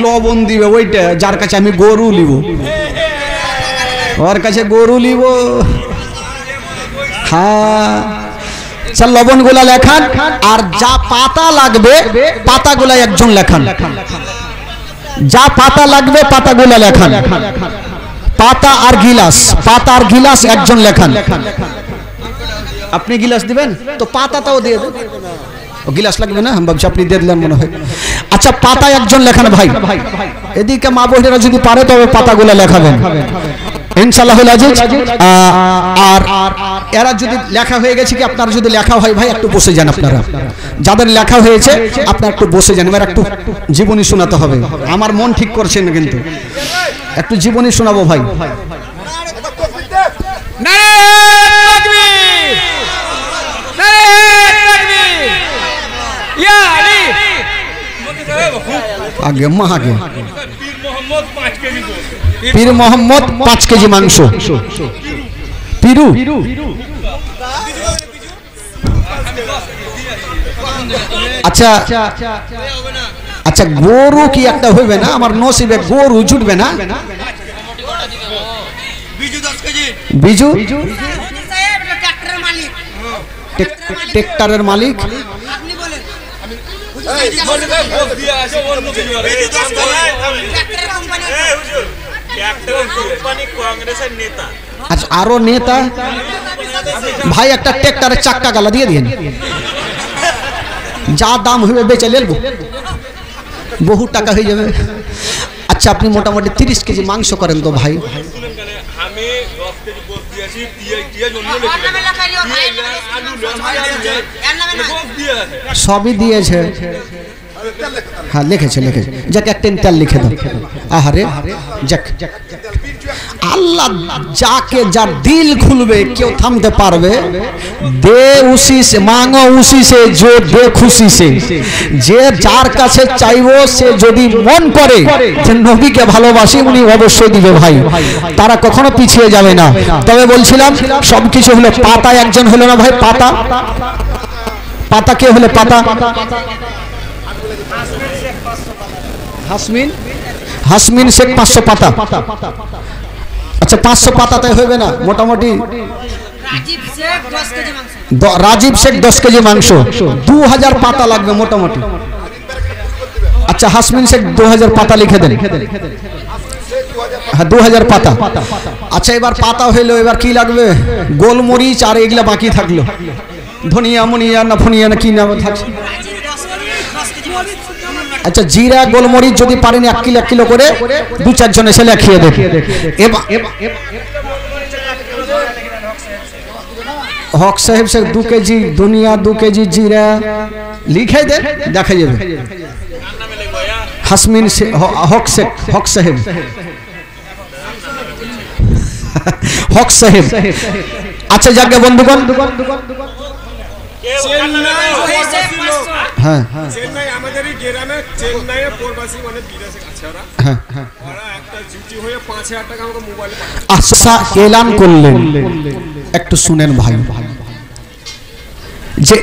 লবণ দিবে ওইটা যার কাছে আমি গরু নিব, ওর কাছে গরু নিব। হ্যাঁ আচ্ছা লবণগুলা লেখান, আর যা পাতা লাগবে পাতাগুলা একজন লেখান। যা পাতা লাগবে পাতাগুলা লেখান। পাতা আর গিলাস একজন লেখান। আপনি গিলাস দিবেন তো পাতাটাও দিয়ে দেন। গিলাস লাগবে না, আমি ভাবছি আপনি দিয়ে দিলেন মনে হয়। আচ্ছা পাতা একজন লেখান ভাই। এদিকে মা বোনেরা যদি পারে তবে পাতাগুলো লেখাবেন ইনশাআল্লাহ আজিজ। আর এরা যদি লেখা হয়ে গেছে কি, আপনারা যদি লেখা হয় ভাই একটু বসে যান। আপনারা যাদের লেখা হয়েছে আপনারা একটু বসে যান। এবার একটু জীবনী শোনাতে হবে। আমার মন ঠিক করছেন না, কিন্তু একটু জীবনী শোনাবো ভাই। আগে আগে পীর মোহাম্মদ 5 কেজি মাংস। পিরু আচ্ছা আচ্ছা গরু কি একটা হইবে না? আমার নসিবে গরু জুটবে না। বিজু ট্রাক্টরের মালিক। আচ্ছা আরো নেতা ভাই, একটা ট্রাক্টরের চাক্কা গালা দিয়ে দিন, যা দাম হবে বেচে নেব, বহু টাকা হয়ে যাবে। আচ্ছা আপনি মোটামুটি 30 কেজি মাংস করেন তো ভাই? সবই দিয়েছে, হ্যাঁ লিখেছে যাক একটা তেল লিখে দাও। আহারে যাক, আল্লাহ যাকে যার দিল খুলবে কেউ থামতে পারবে। দে উসি সে মাঙ্গো উসি সে जो दे खुशी से, যে যার কাছে চাইবো সে যদি মন করে যে নবীকে ভালোবাসি উনি অবশ্যই দিবে ভাই, তারা কখনো পিছিয়ে যাবে না। তবে বলছিলাম সবকিছু হলো পাতা একজন হলো না ভাই। পাতা কে হলো? পাতা হাসমিন শেখ 500 পাতা। আচ্ছা 500 পাতাতে হইবে না, মোটামুটি রাজীব শেখ 10 কেজি মাংস, 2000 পাতা লাগবে মোটামুটি। আচ্ছা হাসমিন শেখ 2000 পাতা লিখে দেন। হ্যাঁ 2000 পাতা। আচ্ছা এবার পাতা হইলো, এবার কি লাগবে? গোলমরিচ আর এগুলা বাকি থাকলো, ধনিয়া মনিয়া না ফনিয়া না কি নাম থাকছে। আচ্ছা জিরা গোলমরিচ যদি পারেন 1 কিলো করে 2-4 জন এসে লিখিয়ে দেন। হক সাহেব সে 2 কেজি ধনিয়া 2 কেজি জিরা লিখে দেন, দেখা যাবে। হাসমিন হক সাহেব হক সাহেব। আচ্ছা যাকে বন্ধুগণ হ্যাঁ চেন্নাই আমাদের এই গ্রামে, চেন্নাইয়ে প্রবাসী মানে বিদেশে আছে ওরা। হ্যাঁ ওরা একটা জুটি হয়ে 5000 টাকা আমাকে মোবাইলে পাঠায়। আচ্ছা এলান করলেন, একটু শুনেন ভাই যে